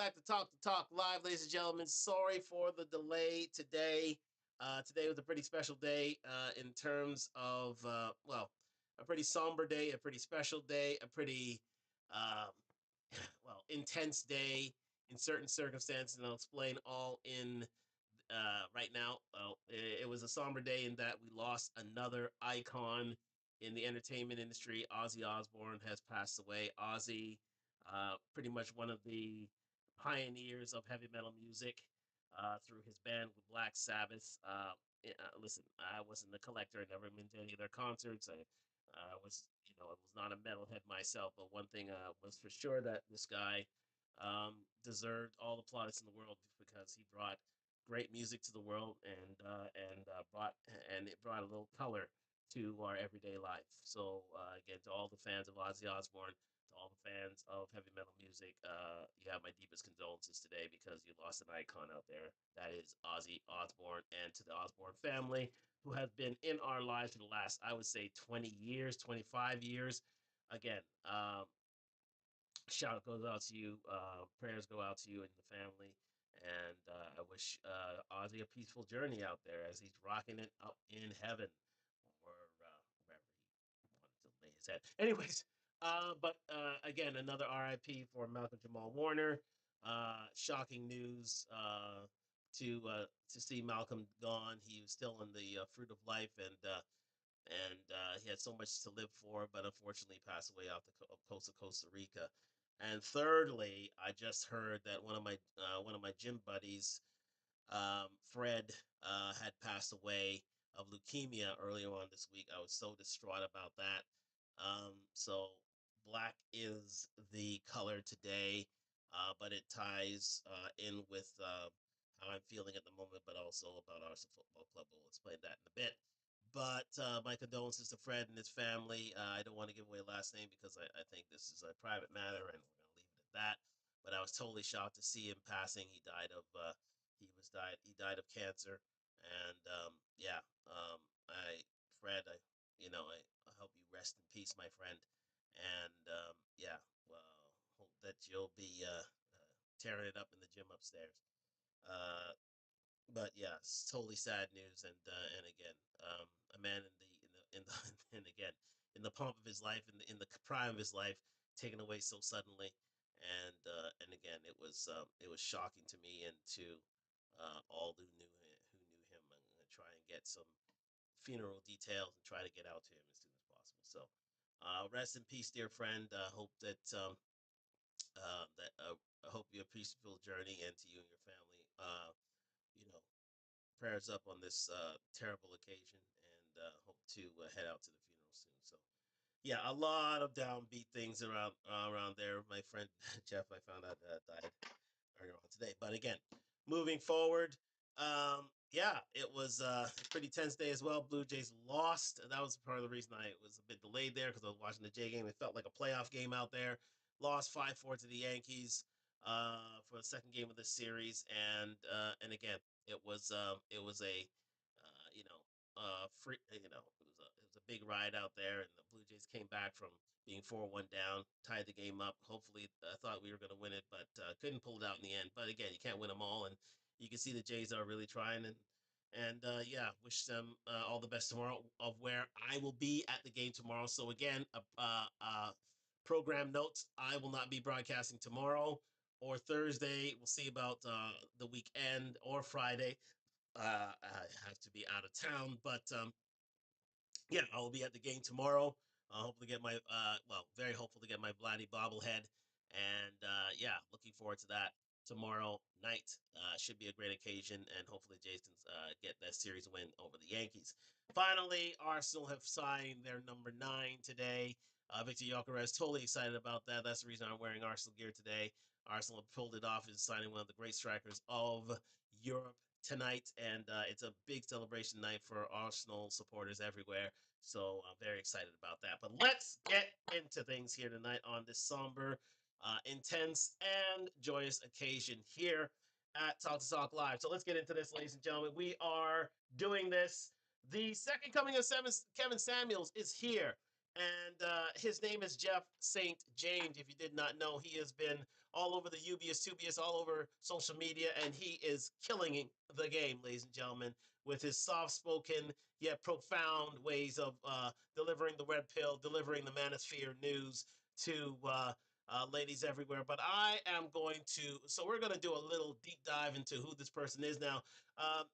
back to Talk Live, ladies and gentlemen. Sorry for the delay today. Today was a pretty special day in terms of, a pretty somber day, a pretty special day, a pretty, um, intense day in certain circumstances. And I'll explain all in right now. Well, it was a somber day in that we lost another icon in the entertainment industry. Ozzy Osbourne has passed away. Ozzy, pretty much one of the pioneers of heavy metal music through his band with Black Sabbath. Listen, I wasn't a collector. I never been to any of their concerts. I was not a metalhead myself. But one thing was for sure that this guy deserved all the plaudits in the world because he brought great music to the world and it brought a little color to our everyday life. So again, to all the fans of Ozzy Osbourne, to all the fans of heavy metal music, you have my deepest condolences today because you lost an icon out there. That is Ozzy Osbourne, and to the Osbourne family who have been in our lives for the last, I would say, 20 years, 25 years. Again, shout goes out to you. Prayers go out to you and the family. And I wish Ozzy a peaceful journey out there as he's rocking it up in heaven or wherever he wanted to lay his head. Anyways, but again, another RIP for Malcolm Jamal Warner. Shocking news to see Malcolm gone. He was still in the fruit of life and he had so much to live for, but unfortunately passed away off the coast of Costa Rica. And thirdly, I just heard that one of my gym buddies, Fred, had passed away of leukemia earlier on this week. I was so distraught about that. So black is the color today, but it ties in with how I'm feeling at the moment, but also about Arsenal Football Club. We'll explain that in a bit. But my condolences to Fred and his family. I don't want to give away last name because I think this is a private matter, and we're going to leave it at that. But I was totally shocked to see him passing. He died of cancer, and I Fred, I hope you rest in peace, my friend, and well, hope that you'll be tearing it up in the gym upstairs. Uh, but yeah, it's totally sad news, and again, a man and again in the pomp of his life, in the prime of his life, taken away so suddenly, and again, it was shocking to me and to all who knew him. I'm gonna try and get some funeral details and try to get out to him as soon as possible. So, rest in peace, dear friend. I hope you have a peaceful journey, and to you and your family. You know, prayers up on this terrible occasion, and hope to head out to the funeral soon. So, yeah, a lot of downbeat things around there. My friend Jeff, I found out died earlier on today. But again, moving forward, it was a pretty tense day as well. Blue Jays lost. That was part of the reason I was a bit delayed there because I was watching the J game. It felt like a playoff game out there. Lost 5-4 to the Yankees for the second game of the series, and again, it was a free it was a big ride out there, and the Blue Jays came back from being 4-1 down, tied the game up. Hopefully, I thought we were going to win it, but couldn't pull it out in the end. But again, you can't win them all, and you can see the Jays are really trying. And wish them all the best tomorrow. Of where I will be at the game tomorrow. So again, program notes: I will not be broadcasting tomorrow or Thursday. We'll see about the weekend or Friday. I have to be out of town, but yeah, I will be at the game tomorrow. Hopefully get my very hopeful to get my Vladdy bobblehead, and looking forward to that tomorrow night. Should be a great occasion, and hopefully Jays can get that series win over the Yankees. Finally, Arsenal have signed their number 9 today. Victor Gyökeres, totally excited about that. That's the reason I'm wearing Arsenal gear today. Arsenal pulled it off in signing one of the great strikers of Europe tonight, and it's a big celebration night for Arsenal supporters everywhere. So I'm very excited about that. But let's get into things here tonight on this somber, intense, and joyous occasion here at Talk to Talk Live. So let's get into this, ladies and gentlemen. We are doing this. The second coming of Kevin Samuels is here. And his name is Jeff St. James. If you did not know, he has been all over the Ubius, Tubius, all over social media, and he is killing the game, ladies and gentlemen, with his soft spoken yet profound ways of delivering the red pill, delivering the manosphere news to ladies everywhere. But I am going to, so we're going to do a little deep dive into who this person is now. Um,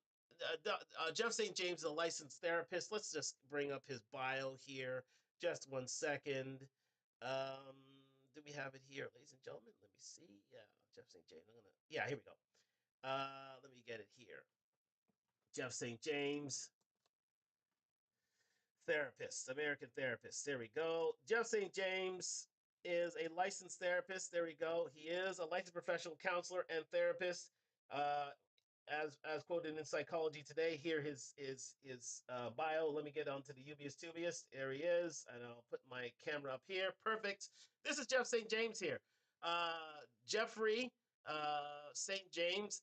Jeff St. James is a licensed therapist. Let's just bring up his bio here. Just one second. Um, do we have it here, ladies and gentlemen? Let me see. Yeah, Jeff St. James. Yeah, here we go. Let me get it here. Jeff St. James, therapist, American therapist. There we go. Jeff St. James is a licensed therapist. There we go. He is a licensed professional counselor and therapist. Uh, as quoted in Psychology Today, here his bio. Let me get onto the Ubius Tubius. There he is, and I'll put my camera up here. Perfect. This is Jeff St. James here. Jeffrey St. James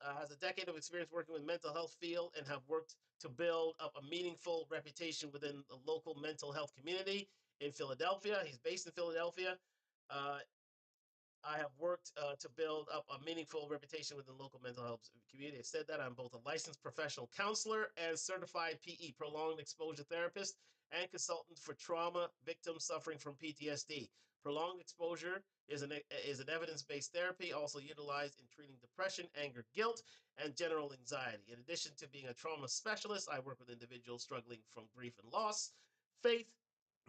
has a decade of experience working with mental health field and have worked to build up a meaningful reputation within the local mental health community in Philadelphia. He's based in Philadelphia. Uh, I have worked to build up a meaningful reputation within the local mental health community. I said that I'm both a licensed professional counselor and certified PE, prolonged exposure therapist, and consultant for trauma victims suffering from PTSD. Prolonged exposure is an evidence-based therapy also utilized in treating depression, anger, guilt, and general anxiety. In addition to being a trauma specialist, I work with individuals struggling from grief and loss, faith,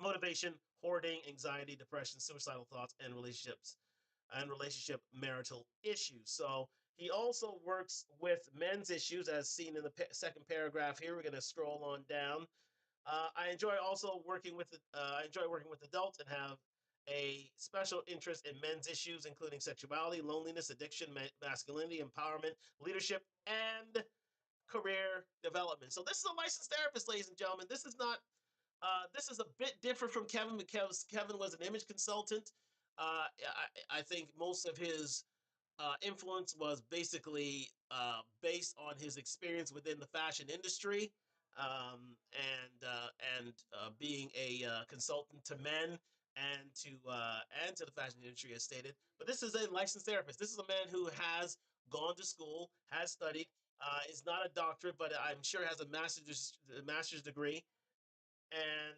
motivation, hoarding, anxiety, depression, suicidal thoughts, and relationship marital issues. So he also works with men's issues, as seen in the second paragraph here. We're going to scroll on down. I enjoy working with adults and have a special interest in men's issues, including sexuality, loneliness, addiction, masculinity, empowerment, leadership, and career development. So this is a licensed therapist, ladies and gentlemen. This is not this is a bit different from Kevin because Kevin was an image consultant. I think most of his influence was basically based on his experience within the fashion industry, and being a consultant to men and to the fashion industry, as stated. But this is a licensed therapist. This is a man who has gone to school, has studied, is not a doctorate, but I'm sure has a master's degree. And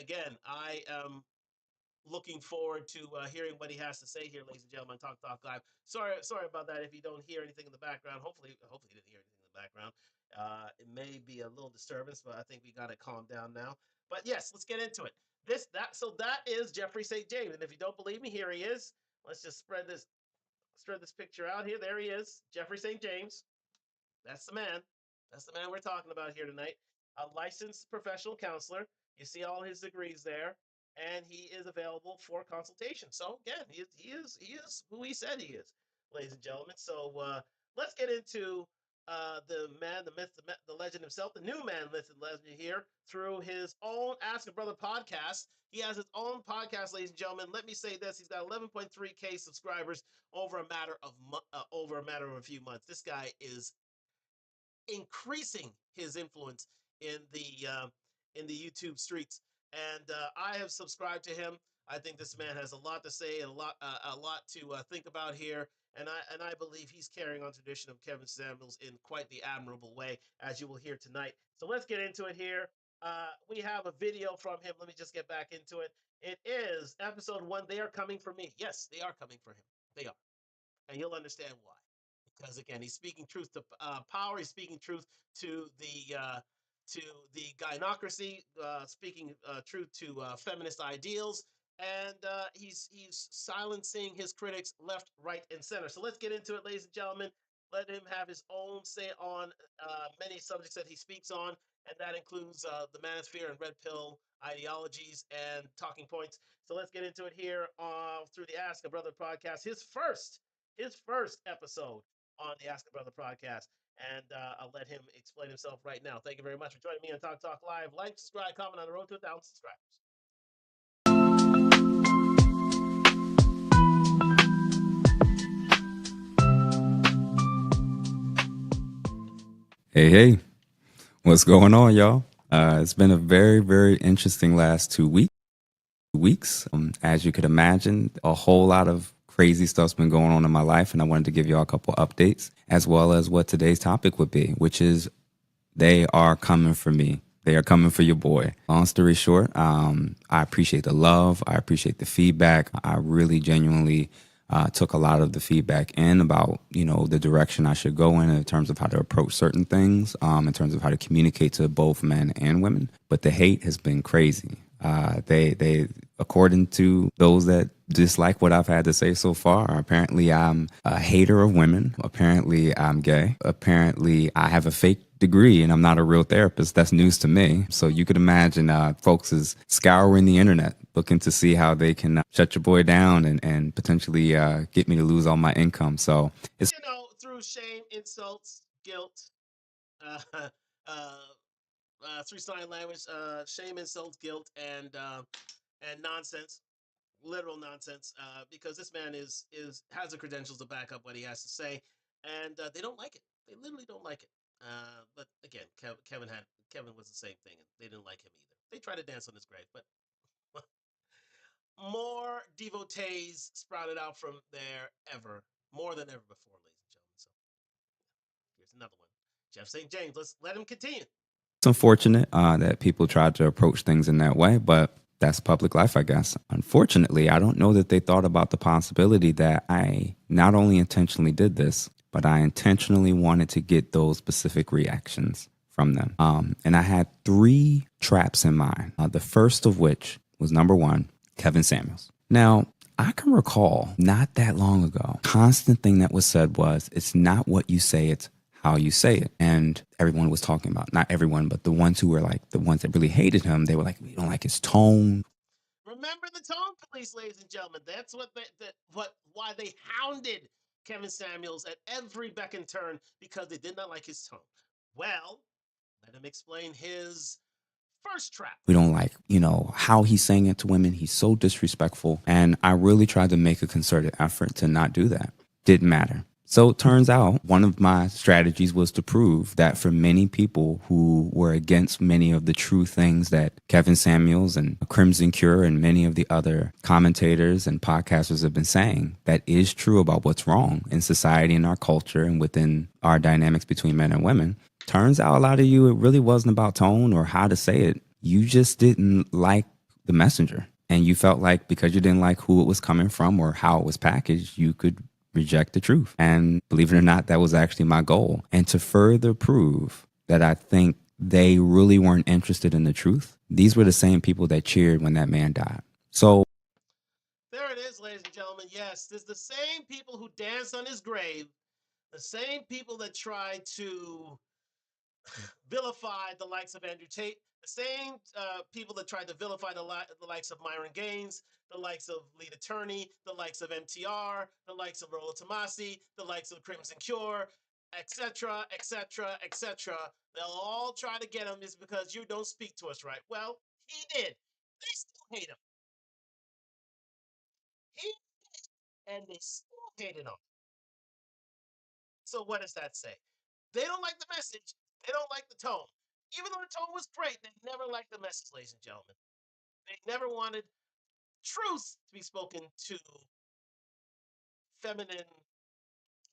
again, I am looking forward to hearing what he has to say here, ladies and gentlemen. Talk Live. Sorry about that. If you don't hear anything in the background, hopefully you didn't hear anything in the background. It may be a little disturbance, but I think we got to calm down now. But yes, let's get into it. So that is Jeffrey St. James, and if you don't believe me, here he is. Let's just spread this picture out here. There he is, Jeffrey St. James. That's the man. That's the man we're talking about here tonight. A licensed professional counselor. You see all his degrees there, and he is available for consultation. So again, he is who he said he is, ladies and gentlemen. So let's get into the man, the myth, the legend himself, the new man, myth, and legend here through his own Ask a Brother podcast. He has his own podcast, ladies and gentlemen. Let me say this: he's got 11.3K subscribers over a matter of a few months. This guy is increasing his influence in the YouTube streets. And I have subscribed to him. I think this man has a lot to say and a lot to think about here. And I believe he's carrying on tradition of Kevin Samuels in quite the admirable way, as you will hear tonight. So let's get into it here. We have a video from him. Let me just get back into it. It is episode 1. They are coming for me. Yes, they are coming for him. They are, and you'll understand why, because again, he's speaking truth to power. He's speaking truth to the gynocracy, speaking truth to feminist ideals, and he's silencing his critics left, right, and center. So let's get into it, ladies and gentlemen. Let him have his own say on many subjects that he speaks on, and that includes the manosphere and red pill ideologies and talking points. So let's get into it here through the Ask a Brother podcast. His first episode on the Ask a Brother podcast. And I'll let him explain himself right now. Thank you very much for joining me on Talk Live. Like, subscribe, comment on the road to 1,000 subscribers. Hey, what's going on, y'all? It's been a very, very interesting last 2 weeks. As you could imagine, a whole lot of crazy stuff's been going on in my life, and I wanted to give you all a couple updates, as well as what today's topic would be, which is they are coming for me. They are coming for your boy. Long story short, I appreciate the love. I appreciate the feedback. I really genuinely took a lot of the feedback in about the direction I should go in terms of how to approach certain things, in terms of how to communicate to both men and women. But the hate has been crazy. They according to those that dislike what I've had to say so far, apparently I'm a hater of women. Apparently I'm gay. Apparently I have a fake degree and I'm not a real therapist. That's news to me. So you could imagine folks is scouring the internet looking to see how they can shut your boy down and potentially get me to lose all my income. So it's Through shame, insults, guilt, uh, uh, through sign language, shame, insults, guilt, and nonsense, literal nonsense. Because this man is has the credentials to back up what he has to say, and they don't like it. They literally don't like it. But again, Kevin was the same thing, and they didn't like him either. They tried to dance on his grave, but more devotees sprouted out from there ever, more than ever before, ladies and gentlemen. So here's another one. Jeff St. James. Let's let him continue. unfortunate that people tried to approach things in that way, but that's public life, I guess. Unfortunately, I don't know that they thought about the possibility that I not only intentionally did this, but I intentionally wanted to get those specific reactions from them. And I had three traps in mind. The first of which was number one, Kevin Samuels. Now, I can recall not that long ago, constant thing that was said was, it's not what you say, it's how you say it. And everyone was talking about, not everyone, but the ones who were like the ones that really hated him, they were like, we don't like his tone. Remember the tone police, ladies and gentlemen. That's why they hounded Kevin Samuels at every beck and turn because they did not like his tone. Well, let him explain his first trap. We don't like, how he's saying it to women. He's so disrespectful. And I really tried to make a concerted effort to not do that. Didn't matter. So it turns out one of my strategies was to prove that for many people who were against many of the true things that Kevin Samuels and Crimson Cure and many of the other commentators and podcasters have been saying, that is true about what's wrong in society and our culture and within our dynamics between men and women. Turns out a lot of you, it really wasn't about tone or how to say it. You just didn't like the messenger. And you felt like because you didn't like who it was coming from or how it was packaged, you could reject the truth. And believe it or not, that was actually my goal. And to further prove that I think they really weren't interested in the truth, these were the same people that cheered when that man died. So there it is, ladies and gentlemen. Yes, there's the same people who danced on his grave, the same people that tried to vilify the likes of Andrew Tate, the same people that tried to vilify the likes of Myron Gaines, the likes of Lead Attorney, the likes of MTR, the likes of Rollo Tomasi, the likes of Crimson Cure, etc., etc., etc. They'll all try to get him is because you don't speak to us right. Well, he did. They still hate him. He and they still hated him. So what does that say? They don't like the message. They don't like the tone. Even though the tone was great, they never liked the message, ladies and gentlemen. They never wanted truth to be spoken to feminine,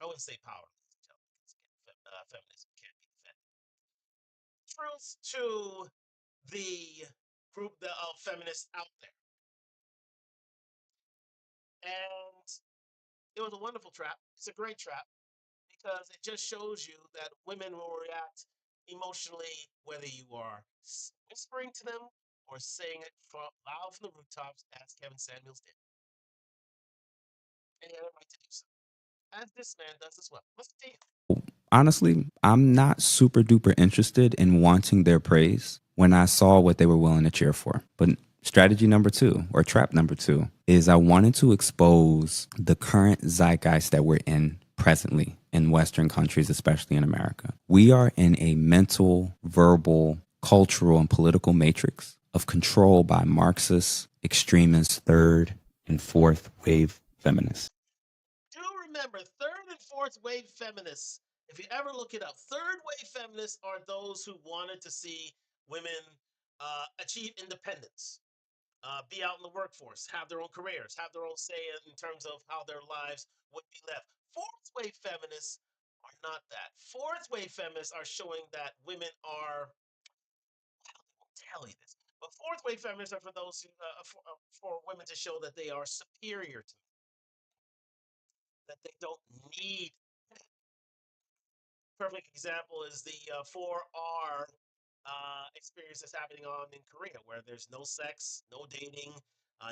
I wouldn't say power, ladies and gentlemen, because feminism can't be defended. Truth to the group of feminists out there. And it was a wonderful trap. It's a great trap because it just shows you that women will react emotionally whether you are whispering to them or saying it loud from the rooftops as Kevin Samuels did. And he had a right to do so, as this man does as well. Let's see. honestly, I'm not super duper interested in wanting their praise when I saw what they were willing to cheer for. But strategy number two, or trap number two, is I wanted to expose the current zeitgeist that we're in presently in Western countries, especially in America. We are in a mental, verbal, cultural, and political matrix of control by Marxist, extremist, third, and fourth wave feminists. Do remember, third and fourth wave feminists, if you ever look it up, third wave feminists are those who wanted to see Women achieve independence, be out in the workforce, have their own careers, have their own say in terms of how their lives would be left. Fourth wave feminists are not that. Fourth wave feminists are showing that women are, I'll tell you this, but fourth wave feminists are for those who, for women to show that they are superior to men, that they don't need. Perfect example is the 4R experience that's happening on in Korea, where there's no sex, no dating,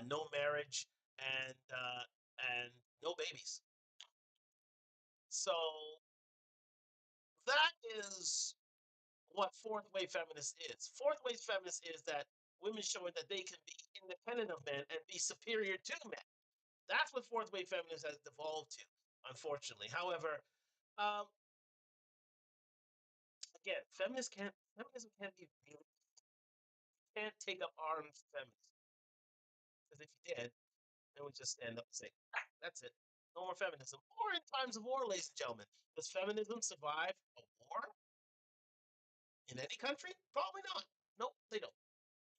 no marriage, and no babies. So that is what fourth wave feminist is. Fourth wave feminist is that women showing that they can be independent of men and be superior to men. That's what fourth wave feminism has devolved to, unfortunately. However, um, again, feminism can't be really, can't take up arms feminism, because if you did, then we just stand up and say, ah, that's it, no more feminism. Or in times of war, ladies and gentlemen, does feminism survive a war in any country? Probably not. Nope, they don't,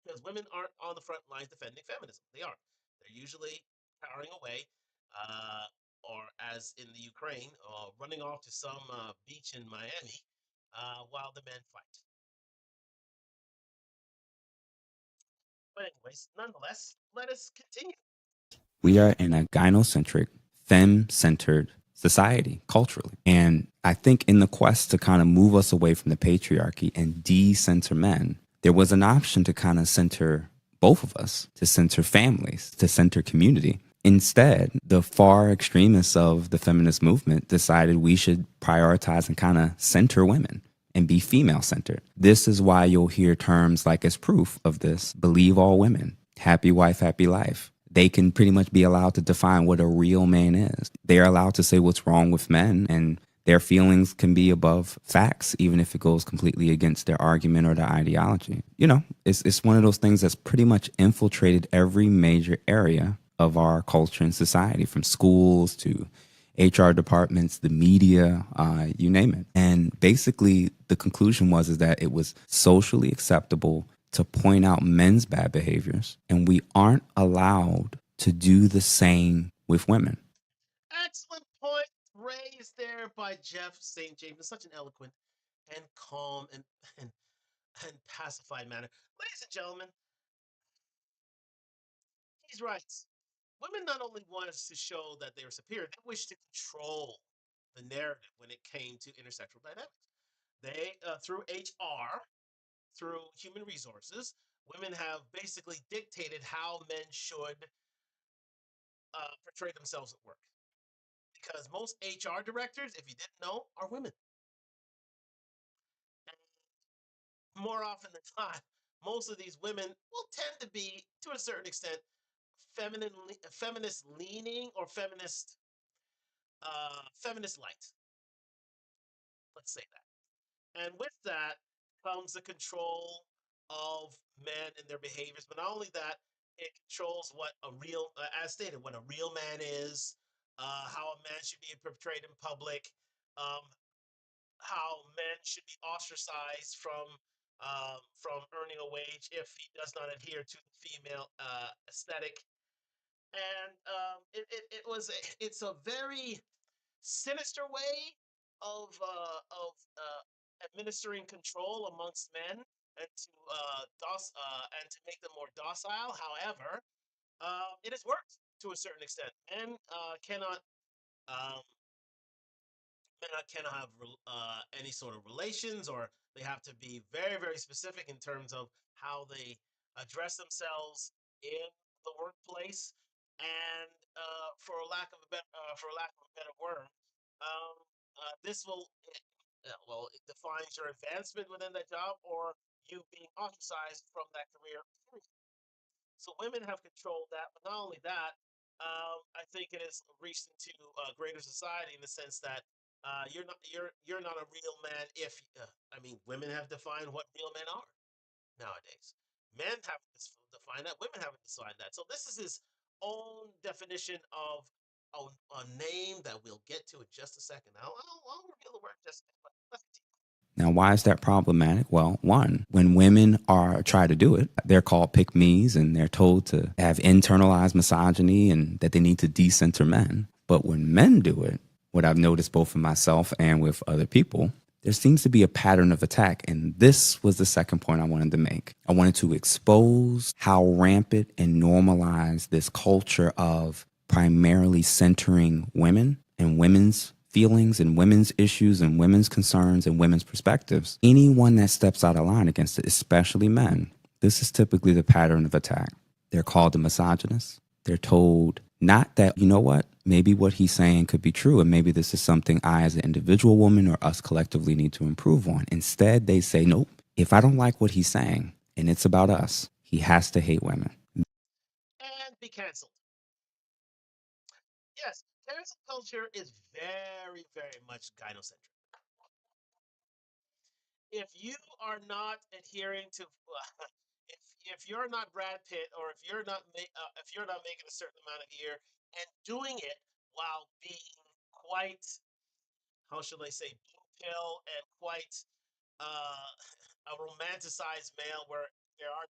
because women aren't on the front lines defending feminism. They aren't. They're usually powering away, uh, or as in the Ukraine, running off to some beach in Miami while the men fight. But anyways, nonetheless, let us continue. We are in a gynocentric, femme centered society culturally. And I think in the quest to kind of move us away from the patriarchy and de-center men, there was an option to kind of center both of us, to center families, to center community. Instead, the far extremists of the feminist movement decided we should prioritize and kind of center women and be female centered. This is why you'll hear terms like, as proof of this, believe all women, happy wife, happy life. They can pretty much be allowed to define what a real man is. They're allowed to say what's wrong with men, and their feelings can be above facts, even if it goes completely against their argument or their ideology. You know, it's one of those things that's pretty much infiltrated every major area of our culture and society, from schools to HR departments, the media, you name it. And basically, the conclusion was is that it was socially acceptable to point out men's bad behaviors, and we aren't allowed to do the same with women. Excellent point raised there by Jeff St. James in such an eloquent and calm and, and pacified manner. Ladies and gentlemen, he's right. Women not only wanted to show that they were superior, they wished to control the narrative when it came to intersexual dynamics. They, through HR, through human resources, women have basically dictated how men should portray themselves at work. Because most HR directors, if you didn't know, are women. And more often than not, most of these women will tend to be, to a certain extent, feminist leaning or feminist light. Let's say that. And with that comes the control of men and their behaviors. But not only that, it controls what a real, as stated, what a real man is, how a man should be portrayed in public, um, how men should be ostracized from earning a wage if he does not adhere to the female aesthetic. And it's a very sinister way of administering control amongst men and to make them more docile. However, it has worked to a certain extent. Men um, cannot have any sort of relations, or they have to be very very specific in terms of how they address themselves in the workplace. And for lack of a better word, um, this will well, it defines your advancement within that job or you being ostracized from that career. So women have controlled that, but not only that, I think it has reached into greater society in the sense that you're not a real man if I mean, women have defined what real men are nowadays. Men haven't defined that. Women haven't defined that. So this is his own definition of a name that we'll get to in just a second. I'll reveal the word just. Let's continue. Now, why is that problematic? Well, one, when women are try to do it, they're called pick me's and they're told to have internalized misogyny and that they need to decenter men. But when men do it, what I've noticed both in myself and with other people, there seems to be a pattern of attack. And this was the second point I wanted to make. I wanted to expose how rampant and normalized this culture of primarily centering women and women's feelings and women's issues and women's concerns and women's perspectives. Anyone that steps out of line against it, especially men, this is typically the pattern of attack. They're called the misogynist. They're told not that, you know what, maybe what he's saying could be true, and maybe this is something I, as an individual woman or us collectively, need to improve on. Instead, they say, nope, if I don't like what he's saying and it's about us, he has to hate women. And be canceled. Yes, cancel culture is very, very much gynocentric. If you are not adhering to, if you're not Brad Pitt, or if you're not making a certain amount a year and doing it while being quite, how should I say, blue pill and quite uh, a romanticized male, where there are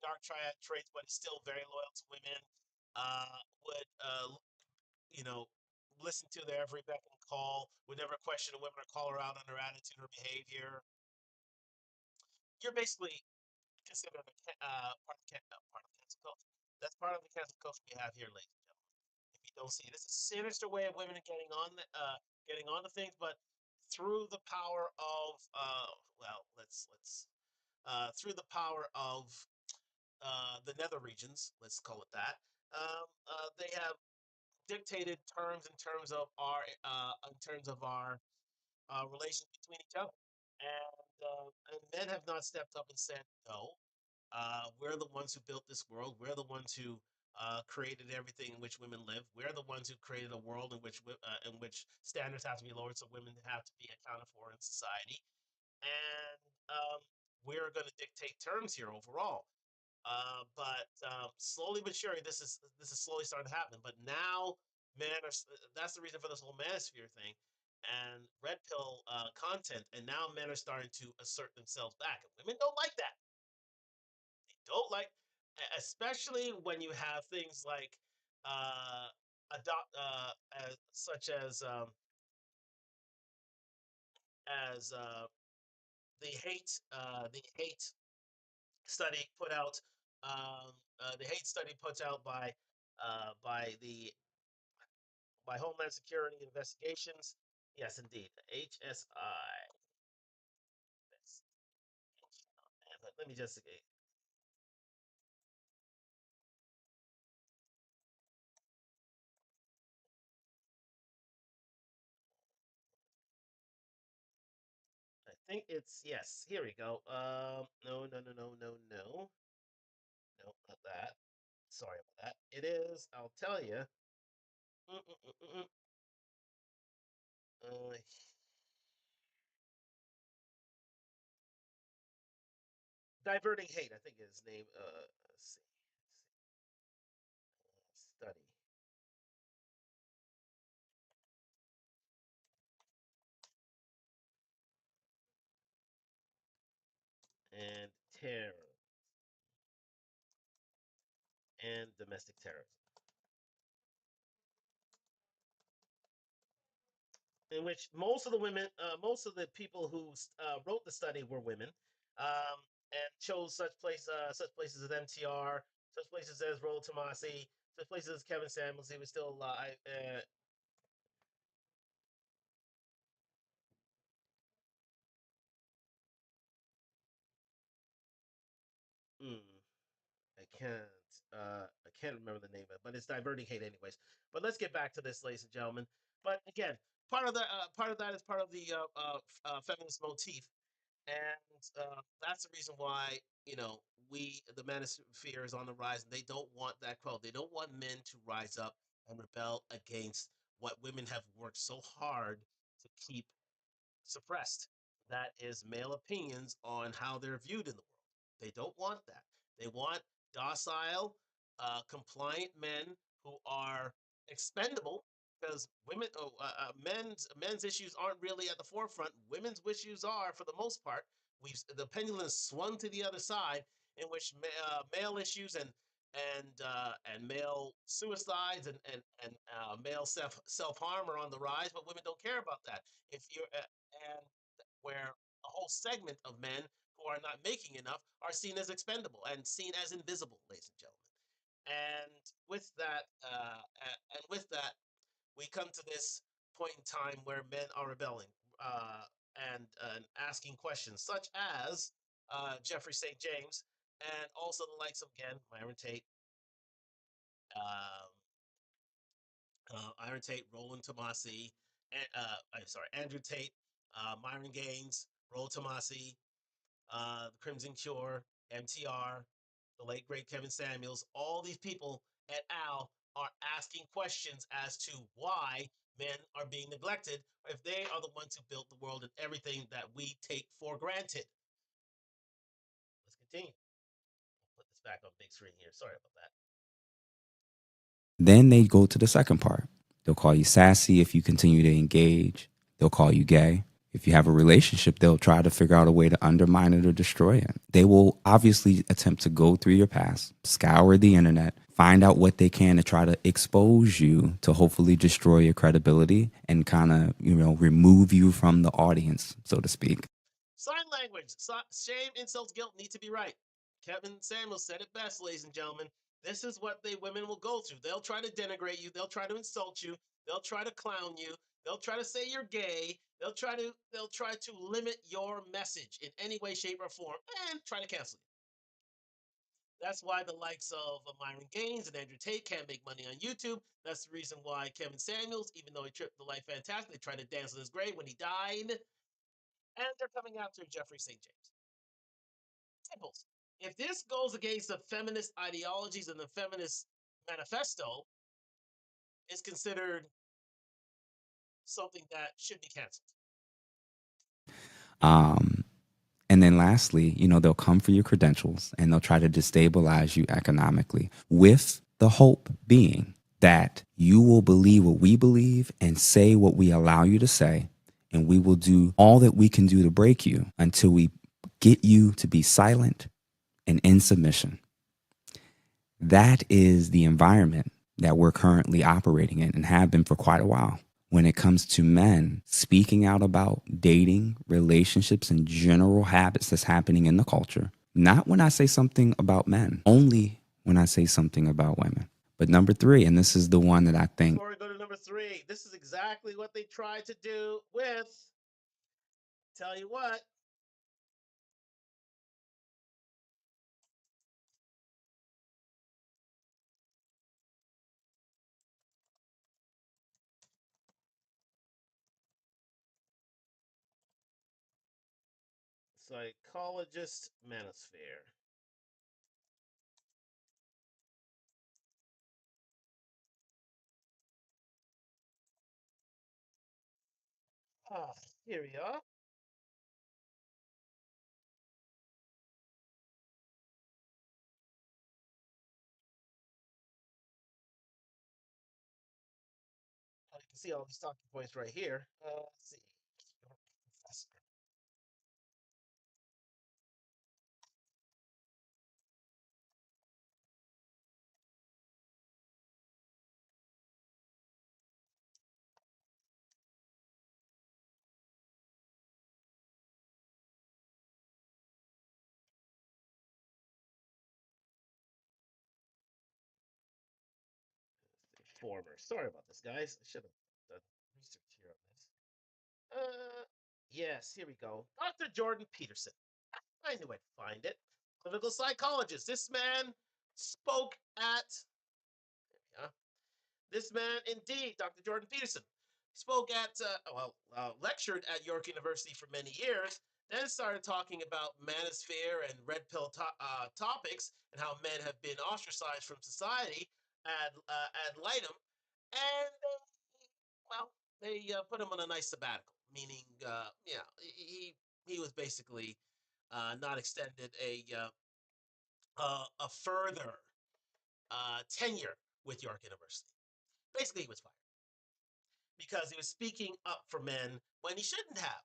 dark triad traits, but is still very loyal to women, would you know listen to their every beck and call, would never question a woman or call her out on her attitude or behavior. You're basically considered part of the cancel culture. That's part of the cancel culture we have here, ladies and gentlemen. If you don't see it, it's a sinister way of women getting on the things, but through the power of let's through the power of the nether regions, let's call it that. They have dictated terms in terms of our relations between each other, and men have not stepped up and said no. We're the ones who built this world. We're the ones who created everything in which women live. We're the ones who created a world in which standards have to be lowered, so women have to be accounted for in society. And we're going to dictate terms here overall. But slowly but surely, this is slowly starting to happen. But now, men are that's the reason for this whole manosphere thing and red pill content. And now men are starting to assert themselves back. And women don't like that. They don't like, especially when you have things like uh, such as the hate study put out the hate study put out by the by Homeland Security Investigations. Yes, indeed, the HSI. Let me just I think it's yes. Here we go. No, no, no, no, no, no, no, not that. Sorry about that. It is. I'll tell you. Uh, Diverting hate. I think is his name. Let's see. Study and terror and domestic terrorism, in which most of the people who wrote the study were women, and chose such places as MTR, such places as Rollo Tomasi, such places as Kevin Samuels. He was still alive. Mm, I can't. I can't remember the name of it, but it's diverting hate, anyways. But let's get back to this, ladies and gentlemen. But again, part of that is part of the feminist motif, and that's the reason why the manosphere is on the rise, and they don't want that quote. They don't want men to rise up and rebel against what women have worked so hard to keep suppressed. That is male opinions on how they're viewed in the world. They don't want that. They want docile, compliant men who are expendable. because men's issues aren't really at the forefront. Women's issues are, for the most part. The pendulum has swung to the other side, in which male issues and male suicides and male self harm are on the rise, but women don't care about that. If you're and where a whole segment of men who are not making enough are seen as expendable and seen as invisible, ladies and gentlemen. And with that, we come to this point in time where men are rebelling uh, and asking questions, such as Jeffrey St. James, and also the likes of again Myron Tate, um, Iron Tate, Roland Tomasi, and I'm sorry, Andrew Tate, Myron Gaines, Roland Tomasi, the Crimson Cure, MTR, the late great Kevin Samuels. All these people at Al are asking questions as to why men are being neglected if they are the ones who built the world and everything that we take for granted. Let's continue. Put this back on big screen here. Sorry about that. Then they go to the second part. They'll call you sassy if you continue to engage. They'll call you gay. If you have a relationship, they'll try to figure out a way to undermine it or destroy it. They will obviously attempt to go through your past, scour the internet, find out what they can to try to expose you to hopefully destroy your credibility and kind of, remove you from the audience, so to speak. Sign language. Shame, insults, guilt need to be right. Kevin Samuels said it best, ladies and gentlemen. This is what they women will go through. They'll try to denigrate you. They'll try to insult you. They'll try to clown you. They'll try to say you're gay. They'll try to limit your message in any way, shape, or form, and try to cancel you. That's why the likes of Myron Gaines and Andrew Tate can't make money on YouTube. That's the reason why Kevin Samuels, even though he tripped the life fantastic, they tried to dance on his grave when he died. And they're coming after Jeffrey St. James. Simples. If this goes against the feminist ideologies and the feminist manifesto, it's considered something that should be canceled. Um, and then lastly, they'll come for your credentials and they'll try to destabilize you economically with the hope being that you will believe what we believe and say what we allow you to say. And we will do all that we can do to break you until we get you to be silent and in submission. That is the environment that we're currently operating in and have been for quite a while. When it comes to men speaking out about dating, relationships, and general habits that's happening in the culture, not when I say something about men, only when I say something about women. But number three, and this is the one that I think. Before we go to number three, this is exactly what they tried to do with, tell you what, psychologist manosphere. Ah, here we are. You can see all these talking points right here. Let's see. Professor. Former. Sorry about this, guys. I should have done research here on this. Yes, here we go. Dr. Jordan Peterson. I knew I'd find it. Clinical psychologist. This man spoke at. Yeah, this man, indeed, Dr. Jordan Peterson, spoke at, lectured at York University for many years, then started talking about manosphere and red pill topics and how men have been ostracized from society ad litem. And, well, they put him on a nice sabbatical, meaning, he was basically not extended a further tenure with York University. Basically, he was fired. because he was speaking up for men when he shouldn't have.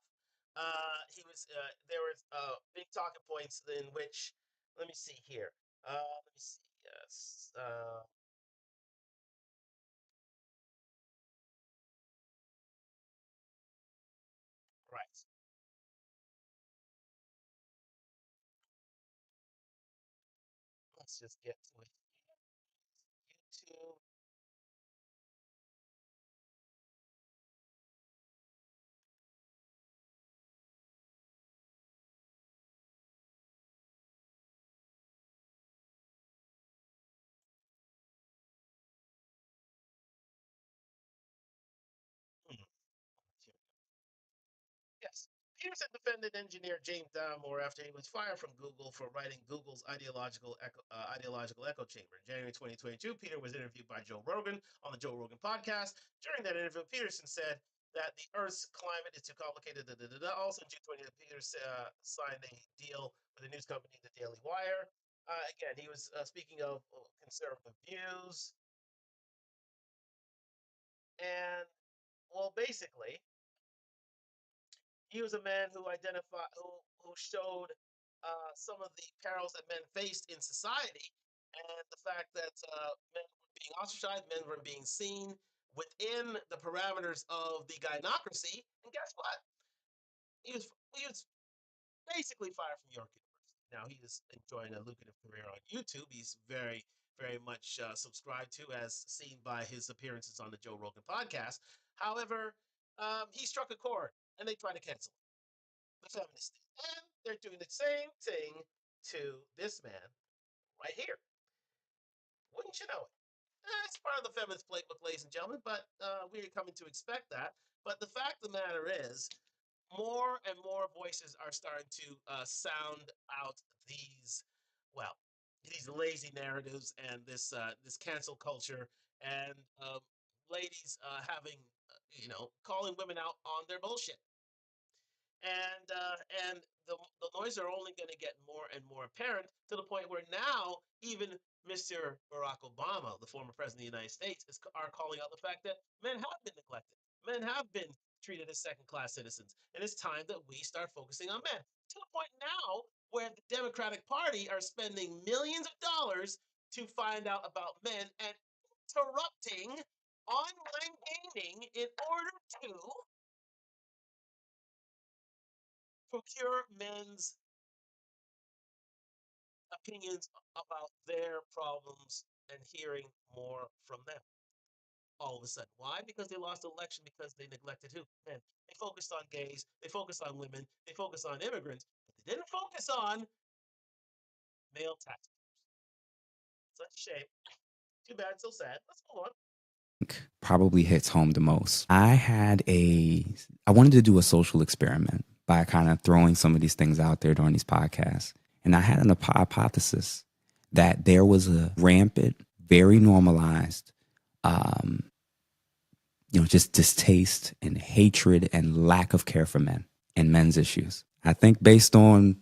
He was there were big talking points in which, let me see here. Let me see. Yes. Right. Let's just get to it. YouTube. Hmm. Yes. Peterson defended engineer James Dalmore after he was fired from Google for writing Google's ideological echo chamber. In January 2022, Peter was interviewed by Joe Rogan on the Joe Rogan podcast. During that interview, Peterson said that the Earth's climate is too complicated. Da, da, da, da. Also, in June 20th, Peter signed a deal with the news company, The Daily Wire. Again, he was speaking of conservative views. And, well, basically, he was a man who identified, who showed some of the perils that men faced in society, and the fact that men were being ostracized, men were being seen within the parameters of the gynocracy. And guess what? He was basically fired from York University. Now he is enjoying a lucrative career on YouTube. He's very much subscribed to, as seen by his appearances on the Joe Rogan podcast. However, he struck a chord, and they tried to cancel him, the feminists did. And they're doing the same thing to this man right here. Wouldn't you know it? It's part of the feminist playbook, ladies and gentlemen, but we're coming to expect that. But the fact of the matter is, more and more voices are starting to sound out these, well, these lazy narratives and this cancel culture, and ladies having, calling women out on their bullshit. And the noise are only going to get more and more apparent, to the point where now even Mr. Barack Obama, the former president of the United States, are calling out the fact that men have been neglected, men have been treated as second class citizens, and it's time that we start focusing on men, to the point now where the Democratic Party are spending millions of dollars to find out about men and interrupting online gaming in order to procure men's opinions about their problems and hearing more from them all of a sudden. Why? Because they lost the election because they neglected who? Men. They focused on gays, they focused on women, they focused on immigrants, but they didn't focus on male taxpayers. Such a shame. Too bad, so sad. Let's move on. Probably hits home the most. I wanted to do a social experiment by kind of throwing some of these things out there during these podcasts. And I had an hypothesis that there was a rampant, very normalized, just distaste and hatred and lack of care for men and men's issues. I think based on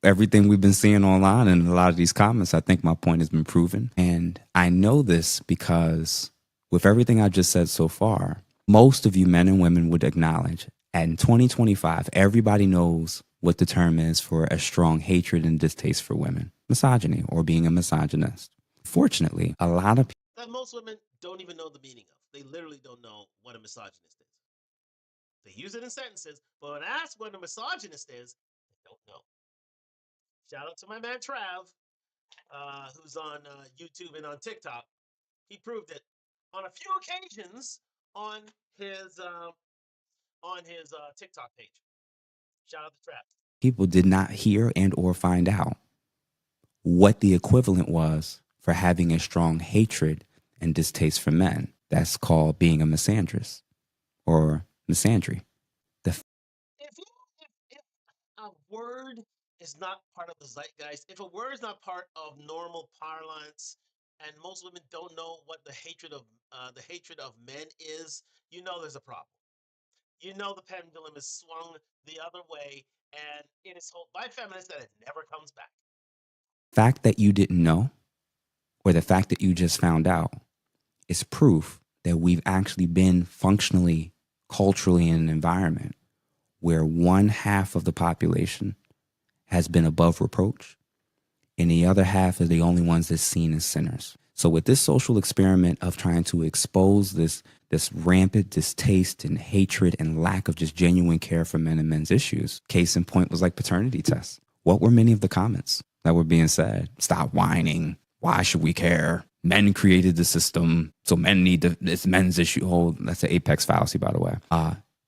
everything we've been seeing online and a lot of these comments, I think my point has been proven. And I know this because with everything I just said so far, most of you men and women would acknowledge in 2025, everybody knows what the term is for a strong hatred and distaste for women: misogyny, or being a misogynist. Fortunately, a lot of That most women don't even know the meaning of. They literally don't know what a misogynist is. They use it in sentences, but when asked what a misogynist is, they don't know. Shout out to my man Trav, who's on YouTube and on TikTok. He proved it on a few occasions on his TikTok page. Shout out to Trav. people did not hear and or find out what the equivalent was for having a strong hatred and distaste for men. That's called being a misandrist or misandry. If a word is not part of the zeitgeist, if a word is not part of normal parlance, and most women don't know what the hatred of men is, there's a problem. The pendulum is swung the other way, and it is hoped by feminists that it never comes back. Fact that you didn't know, or the fact that you just found out, is proof that we've actually been functionally culturally in an environment where one half of the population has been above reproach and the other half are the only ones that's seen as sinners. So with this social experiment of trying to expose this rampant distaste and hatred and lack of just genuine care for men and men's issues, case in point was like paternity tests. What were many of the comments that were being said? Stop whining. Why should we care? Men created the system, so men need to, it's men's issue. Oh, that's an apex fallacy, by the way.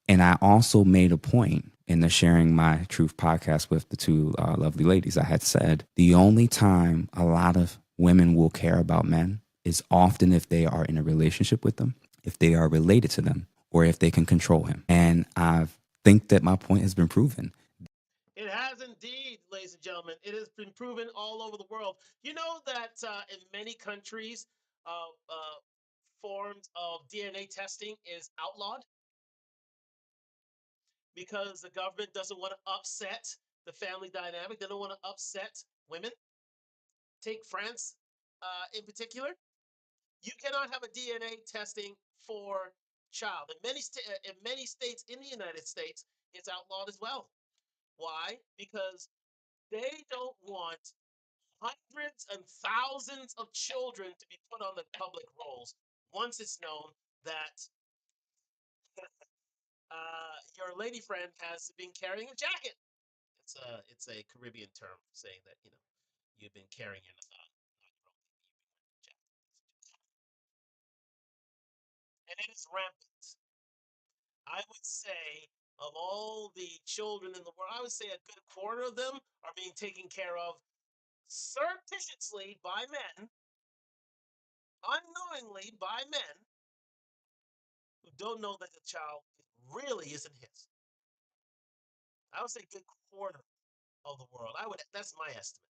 And I also made a point in the Sharing My Truth podcast with the two lovely ladies. I had said the only time a lot of women will care about men is often if they are in a relationship with them, if they are related to them, or if they can control him. And I think that my point has been proven. It has indeed, ladies and gentlemen. It has been proven all over the world. You know that in many countries, forms of DNA testing is outlawed because the government doesn't want to upset the family dynamic. They don't want to upset women. Take France in particular. You cannot have a DNA testing for child. In many states in the United States, it's outlawed as well. Why? Because they don't want hundreds and thousands of children to be put on the public rolls once it's known that your lady friend has been carrying a jacket. It's a Caribbean term saying that you've been carrying your not your own jacket, and it is rampant. I would say of all the children in the world, I would say a good quarter of them are being taken care of surreptitiously by men, unknowingly by men who don't know that the child really isn't his. I would say a good quarter of the world. That's my estimate.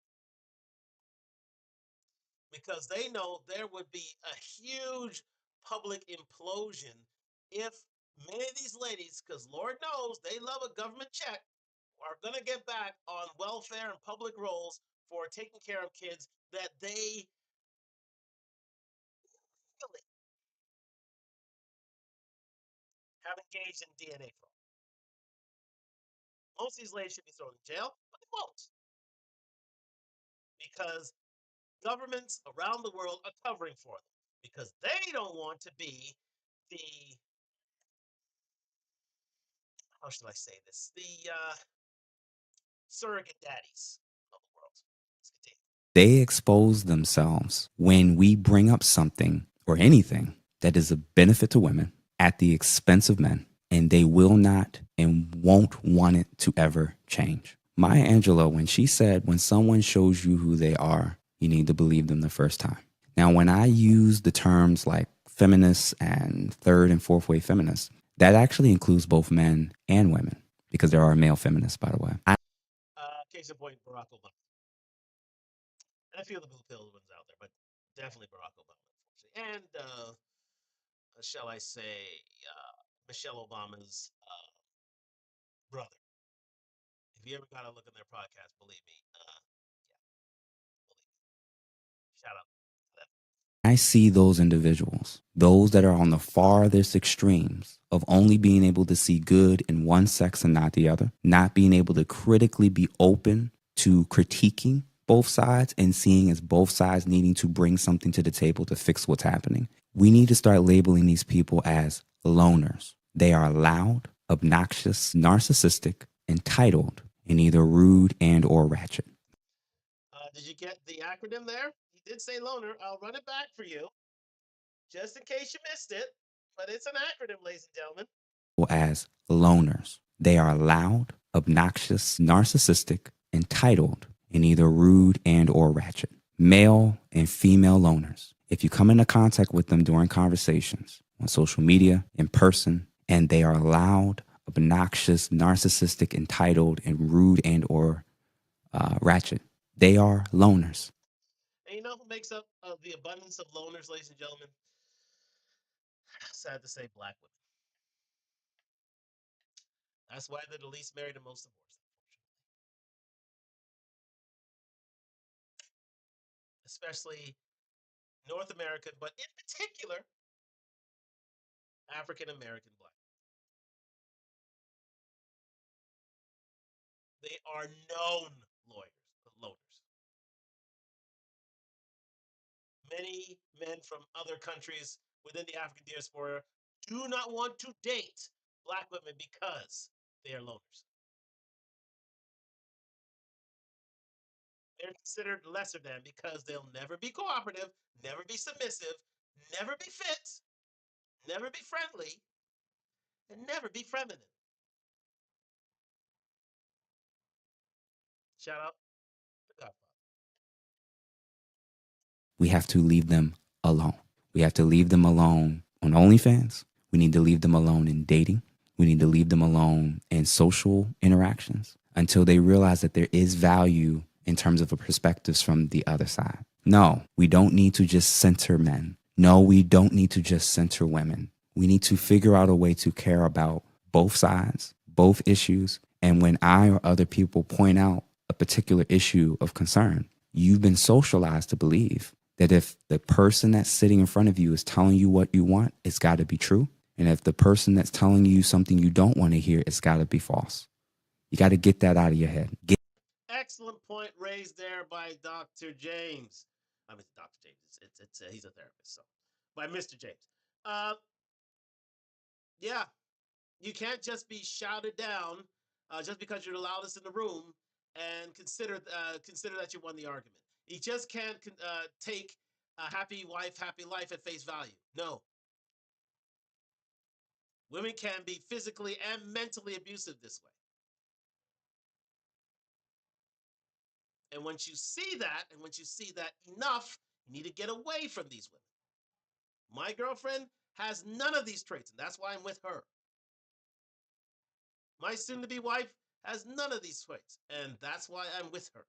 Because they know there would be a huge public implosion if many of these ladies, because Lord knows they love a government check, are going to get back on welfare and public roles for taking care of kids that they really have engaged in DNA fraud. Most of these ladies should be thrown in jail, but they won't because governments around the world are covering for them because they don't want to be the, how should I say this, the surrogate daddies of the world. Let's continue. They expose themselves when we bring up something or anything that is a benefit to women at the expense of men, and they will not and won't want it to ever change. Maya Angelou, when she said, when someone shows you who they are, you need to believe them the first time. Now, when I use the terms like feminists and third and fourth wave feminists, that actually includes both men and women because there are male feminists, by the way. Case in point, Barack Obama. And a few of the blue pill ones out there, but definitely Barack Obama, unfortunately. And, shall I say, Michelle Obama's brother. If you ever got to look in their podcast, believe me, yeah, believe me. Shout out to them. I see those individuals, those that are on the farthest extremes of only being able to see good in one sex and not the other, not being able to critically be open to critiquing both sides and seeing as both sides needing to bring something to the table to fix what's happening. We need to start labeling these people as loners. They are loud, obnoxious, narcissistic, entitled, and either rude and or ratchet. Did you get the acronym there? He did say loner. I'll run it back for you, just in case you missed it. But it's an acronym, ladies and gentlemen. As loners. They are loud, obnoxious, narcissistic, entitled, and either rude and or ratchet. Male and female loners. If you come into contact with them during conversations on social media, in person, and they are loud, obnoxious, narcissistic, entitled, and rude and or ratchet, they are loners. And you know who makes up the abundance of loners, ladies and gentlemen? Sad to say, black women. That's why they're the least married and most divorced, unfortunately. Especially North American, but in particular, African American black. They are known loners. Many men from other countries within the African diaspora do not want to date black women because they are loners. They're considered lesser than because they'll never be cooperative, never be submissive, never be fit, never be friendly, and never be feminine. Shout out to Godfather. We have to leave them alone. We have to leave them alone on OnlyFans. We need to leave them alone in dating. We need to leave them alone in social interactions until they realize that there is value in terms of a perspectives from the other side. No, we don't need to just center men. No, we don't need to just center women. We need to figure out a way to care about both sides, both issues. And when I or other people point out a particular issue of concern, you've been socialized to believe that if the person that's sitting in front of you is telling you what you want, it's got to be true. And if the person that's telling you something you don't want to hear, it's got to be false. You got to get that out of your head. Excellent point raised there by Dr. James. I mean, Dr. James. He's a therapist, so by Mr. James. Uh, yeah, you can't just be shouted down just because you're the loudest in the room and consider that you won the argument. You just can't take a happy wife, happy life at face value. No, women can be physically and mentally abusive this way. And once you see that, and once you see that enough, you need to get away from these women. My girlfriend has none of these traits, and that's why I'm with her. My soon to be wife has none of these traits, and that's why I'm with her.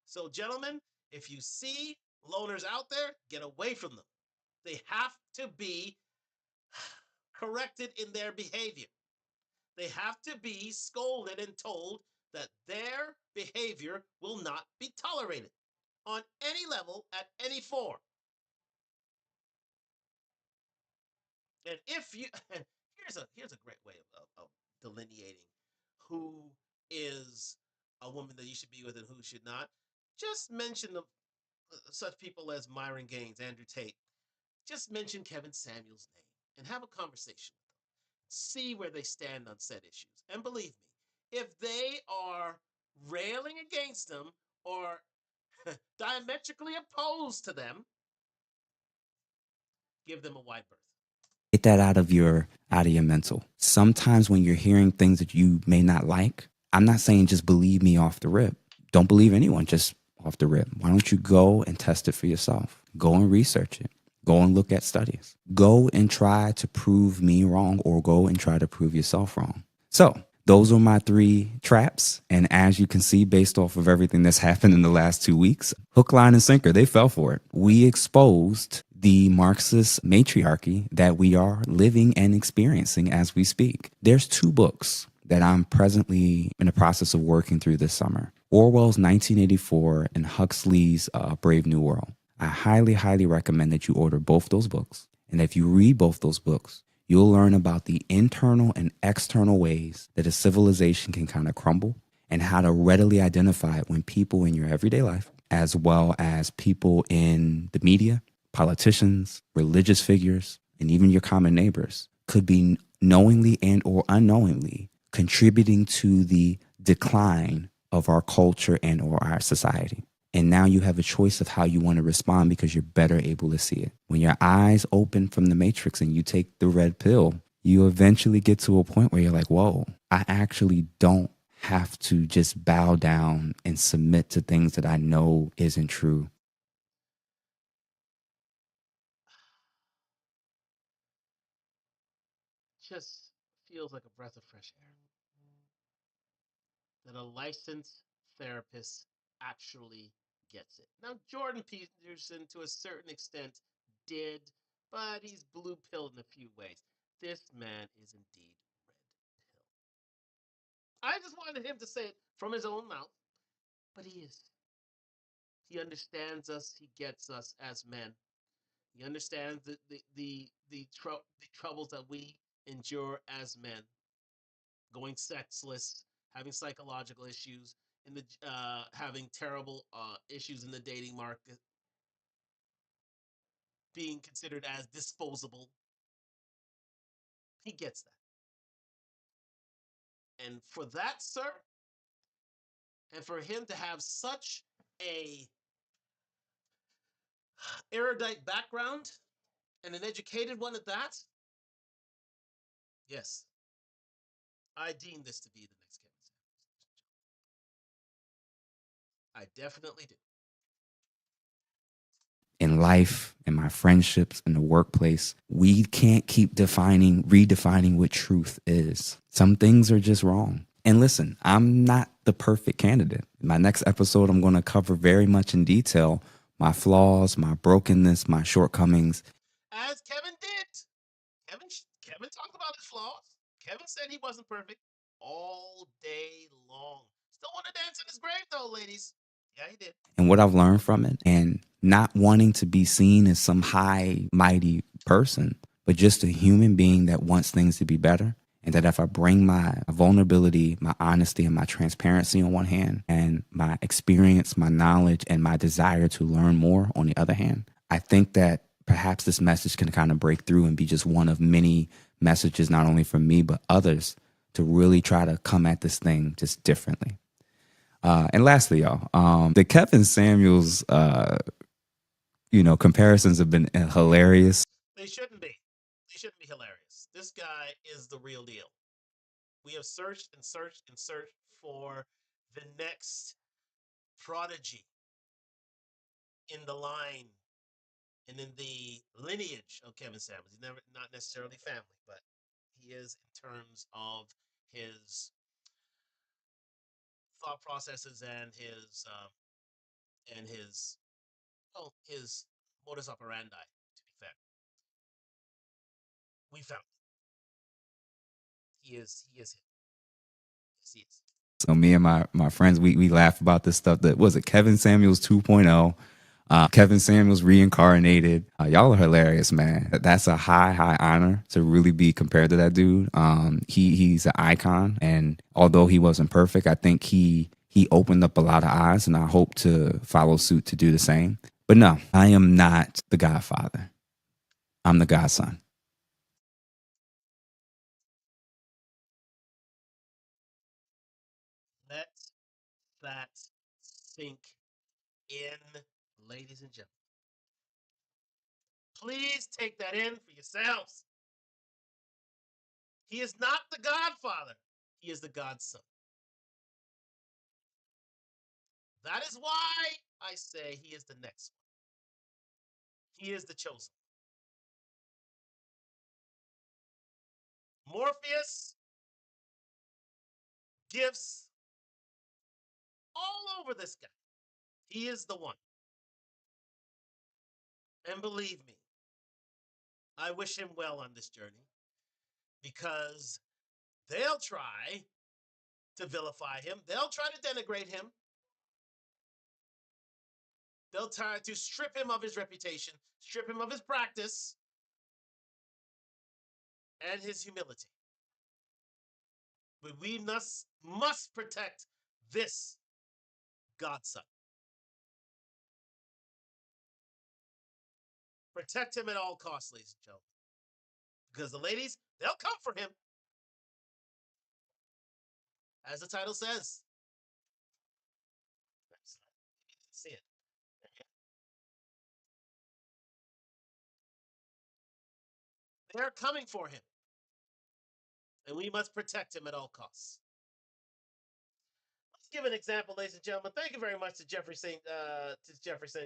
So, gentlemen, if you see loners out there, get away from them. They have to be corrected in their behavior. They have to be scolded and told that their behavior will not be tolerated on any level at any form. And if you and here's a great way of delineating who is a woman that you should be with and who should not. Just mention such people as Myron Gaines, Andrew Tate. Just mention Kevin Samuels' name and have a conversation with them. See where they stand on said issues. And believe me, if they are railing against them or diametrically opposed to them, give them a wide berth. Get that out of your mental. Sometimes when you're hearing things that you may not like, I'm not saying just believe me off the rip. Don't believe anyone just off the rip. Why don't you go and test it for yourself? Go and research it. Go and look at studies. Go and try to prove me wrong or go and try to prove yourself wrong. So those are my 3 traps. And as you can see, based off of everything that's happened in the last 2 weeks, hook, line, and sinker, they fell for it. We exposed the Marxist matriarchy that we are living and experiencing as we speak. There's 2 books that I'm presently in the process of working through this summer. Orwell's 1984 and Huxley's Brave New World. I highly, highly recommend that you order both those books. And if you read both those books, you'll learn about the internal and external ways that a civilization can kind of crumble and how to readily identify it when people in your everyday life, as well as people in the media, politicians, religious figures, and even your common neighbors, could be knowingly and or unknowingly contributing to the decline of our culture and or our society. And now you have a choice of how you want to respond because you're better able to see it. When your eyes open from the matrix and you take the red pill, you eventually get to a point where you're like, whoa, I actually don't have to just bow down and submit to things that I know isn't true. Just feels like a breath of fresh air that a licensed therapist actually gets it. Now, Jordan Peterson, to a certain extent, did, but he's blue pilled in a few ways. This man is indeed red pill. I just wanted him to say it from his own mouth, but he is. He understands us, he gets us as men. He understands the troubles that we endure as men, going sexless, having psychological issues, in the having terrible issues in the dating market, being considered as disposable. He gets that, and for that, sir, and for him to have such a erudite background and an educated one at that, yes, I deem this to be the next Kevin Samuels. I definitely do. In life, in my friendships, in the workplace, we can't keep redefining what truth is. Some things are just wrong. And listen, I'm not the perfect candidate. In my next episode, I'm going to cover very much in detail my flaws, my brokenness, my shortcomings. As Kevin did. Kevin talked about his flaws. Kevin said he wasn't perfect all day long. Still want to dance in his grave though, ladies. Yeah, he did. And what I've learned from it, and not wanting to be seen as some high, mighty person, but just a human being that wants things to be better. And that if I bring my vulnerability, my honesty, and my transparency on one hand, and my experience, my knowledge, and my desire to learn more on the other hand, I think that perhaps this message can kind of break through and be just one of many messages, not only from me, but others, to really try to come at this thing just differently. And lastly, y'all, the Kevin Samuels, comparisons have been hilarious. They shouldn't be. They shouldn't be hilarious. This guy is the real deal. We have searched and searched and searched for the next prodigy in the line and in the lineage of Kevin Samuels. He's never not necessarily family, but he is in terms of his thought processes and his modus operandi. To be fair, we found it. He is him. Yes, he is. So me and my friends, we laugh about this stuff. That was it, Kevin Samuels 2.0. Kevin Samuels reincarnated. Y'all are hilarious, man. That's a high honor to really be compared to that dude. He's an icon, and although he wasn't perfect, I think he opened up a lot of eyes, and I hope to follow suit to do the same. But no, I am not the Godfather. I'm the Godson. Let that sink in, ladies and gentlemen. Please take that in for yourselves. He is not the Godfather. He is the Godson. That is why I say he is the next one. He is the chosen. Morpheus, gifts all over this guy. He is the one. And believe me, I wish him well on this journey because they'll try to vilify him. They'll try to denigrate him. They'll try to strip him of his reputation, strip him of his practice and his humility. But we must protect this godson. Protect him at all costs, ladies and gentlemen. Because the ladies, they'll come for him. As the title says. See it. They're coming for him. And we must protect him at all costs. Let's give an example, ladies and gentlemen. Thank you very much to Jeffrey St.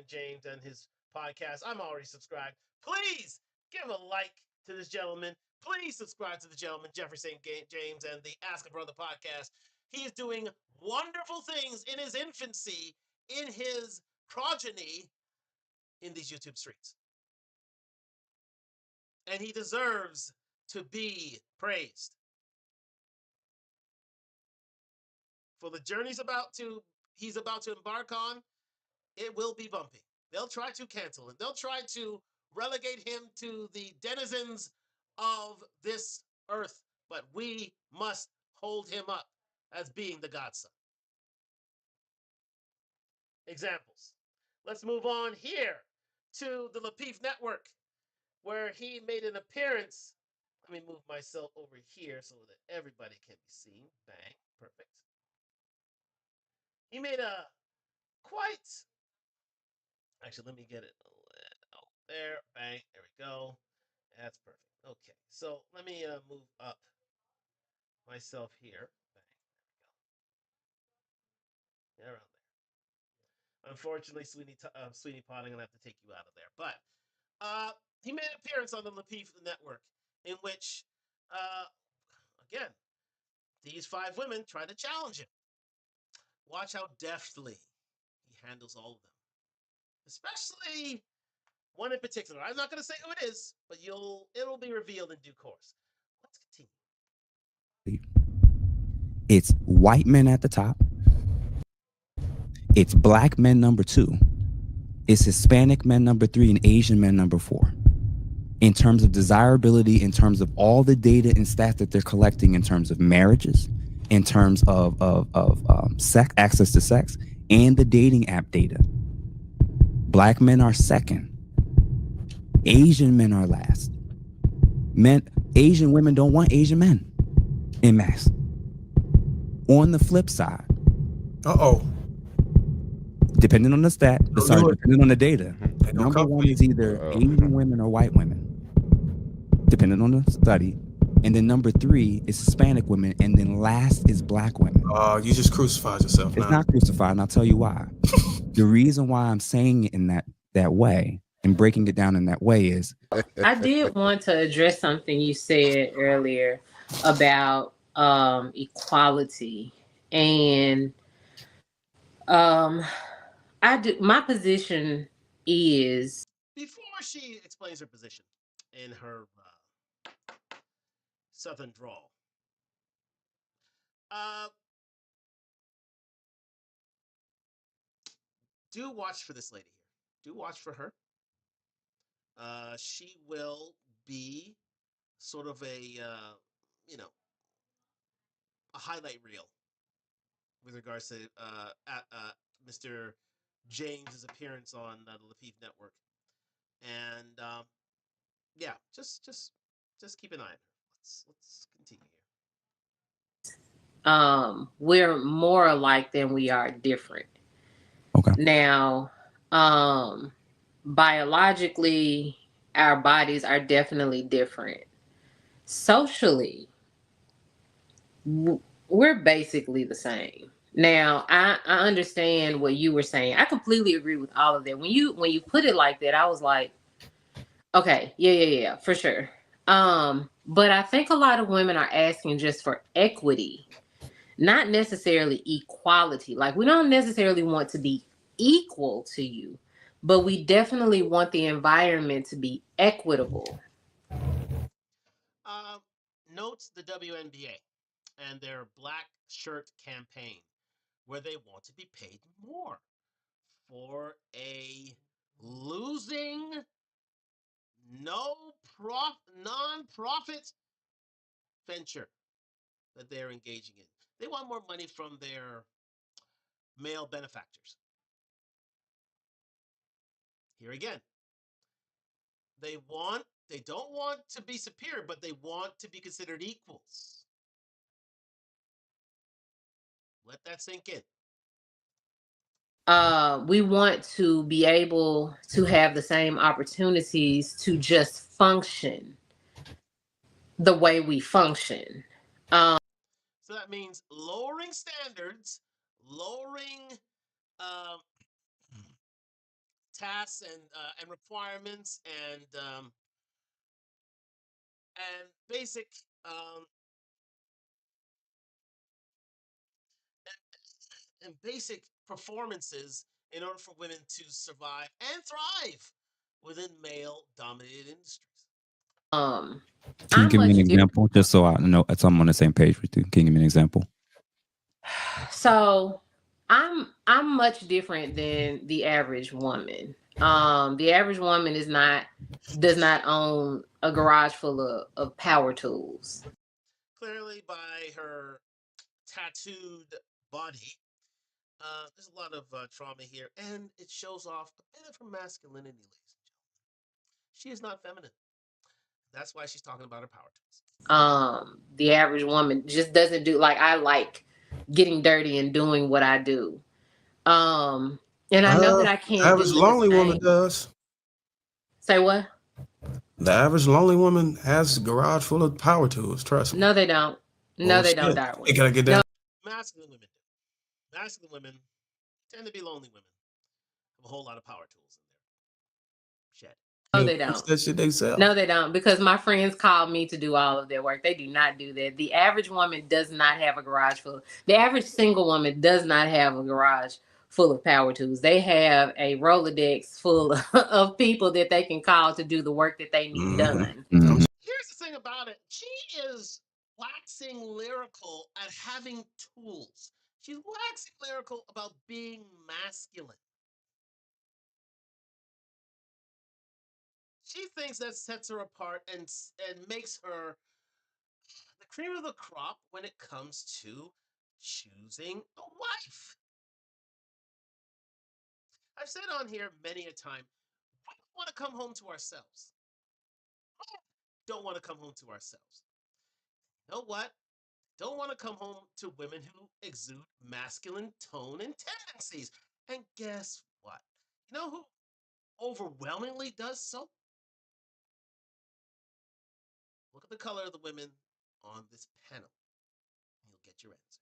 James and his podcast. I'm already subscribed. Please give a like to this gentleman. Please subscribe to the gentleman, Jeffrey St. James, and the Ask a Brother podcast. He is doing wonderful things in his infancy, in his progeny, in these YouTube streets. And he deserves to be praised. For the journey he's about to embark on, it will be bumpy. They'll try to cancel him. They'll try to relegate him to the denizens of this earth, but we must hold him up as being the godson. Examples. Let's move on here to the Lapeef Network, where he made an appearance. Let me move myself over here so that everybody can be seen. Bang. Perfect. He made a quite. Actually, let me get it. Oh, there. Bang. There we go. That's perfect. Okay. So let me move up myself here. Bang. There we go. Around there. Unfortunately, Sweetie Pot, I'm gonna have to take you out of there. But he made an appearance on the Lapeef Network, in which, uh, again, these 5 women try to challenge him. Watch how deftly he handles all of them, especially one in particular. I'm not going to say who it is, but it'll be revealed in due course. Let's continue. It's white men at the top. It's black men number 2. It's Hispanic men number 3 and Asian men number 4. In terms of desirability, in terms of all the data and stats that they're collecting, in terms of marriages, in terms of sex, access to sex, and the dating app data. Black men are second. Asian men are last. Asian women don't want Asian men in mass. On the flip side, depending on the stat, depending on the data, number 1 is either Asian women or white women, depending on the study. And then number 3 is Hispanic women, and then last is black women. You just crucified yourself. It's not crucified, and I'll tell you why. The reason why I'm saying it in that way and breaking it down in that way is, I did want to address something you said earlier about equality, and my position is, before she explains her position in her southern drawl, do watch for this lady here. Do watch for her. She will be sort of a highlight reel with regards to Mr. James's appearance on the Lapeef Network, and yeah, just keep an eye on her. Let's continue here. We're more alike than we are different. Okay. Now, biologically, our bodies are definitely different. Socially, we're basically the same. Now, I understand what you were saying. I completely agree with all of that. When you put it like that, I was like, okay, yeah, for sure. But I think a lot of women are asking just for equity, not necessarily equality. Like, we don't necessarily want to be equal to you, but we definitely want the environment to be equitable. Note the WNBA and their black shirt campaign, where they want to be paid more for a losing non-profit venture that they're engaging in. They want more money from their male benefactors. Here again, they don't want to be superior, but they want to be considered equals. Let that sink in. We want to be able to have the same opportunities to just function the way we function. So that means lowering standards, lowering tasks and requirements, and basic and basic performances in order for women to survive and thrive within male-dominated industries. Can you give me an example, just so I know, so I'm on the same page with you? Can you give me an example? So I'm much different than the average woman. The average woman does not own a garage full of power tools. Clearly, by her tattooed body, there's a lot of trauma here, and it shows off a bit of her masculinity, ladies and gentlemen. She is not feminine. That's why she's talking about her power tools. The average woman just doesn't do, like, I like getting dirty and doing what I do. And I know that I The can't average do the lonely woman same. does. Say what? The average lonely woman has a garage full of power tools. Trust me. No, they don't. No, Oh they don't, shit! Darwin. Hey, can I get No, that? Masculine women do. Masculine women tend to be lonely women. Have a whole lot of power tools in there. Shed. no, They they fix don't. that shit themselves. No, they don't, because my friends call me to do all of their work. They do not do that. The average woman does not have a garage full. The average single woman does not have a garage full of power tools. They have a Rolodex full of people that they can call to do the work that they need done. Mhm. Here's the thing about it. She is waxing lyrical at having tools. She's waxing lyrical about being masculine. She thinks that sets her apart and makes her the cream of the crop when it comes to choosing a wife. I've said on here many a time, we don't want to come home to ourselves. Don't want to come home to ourselves. You know what? Don't want to come home to women who exude masculine tone and tendencies. And guess what? You know who overwhelmingly does so? Look at the color of the women on this panel. You'll get your answer.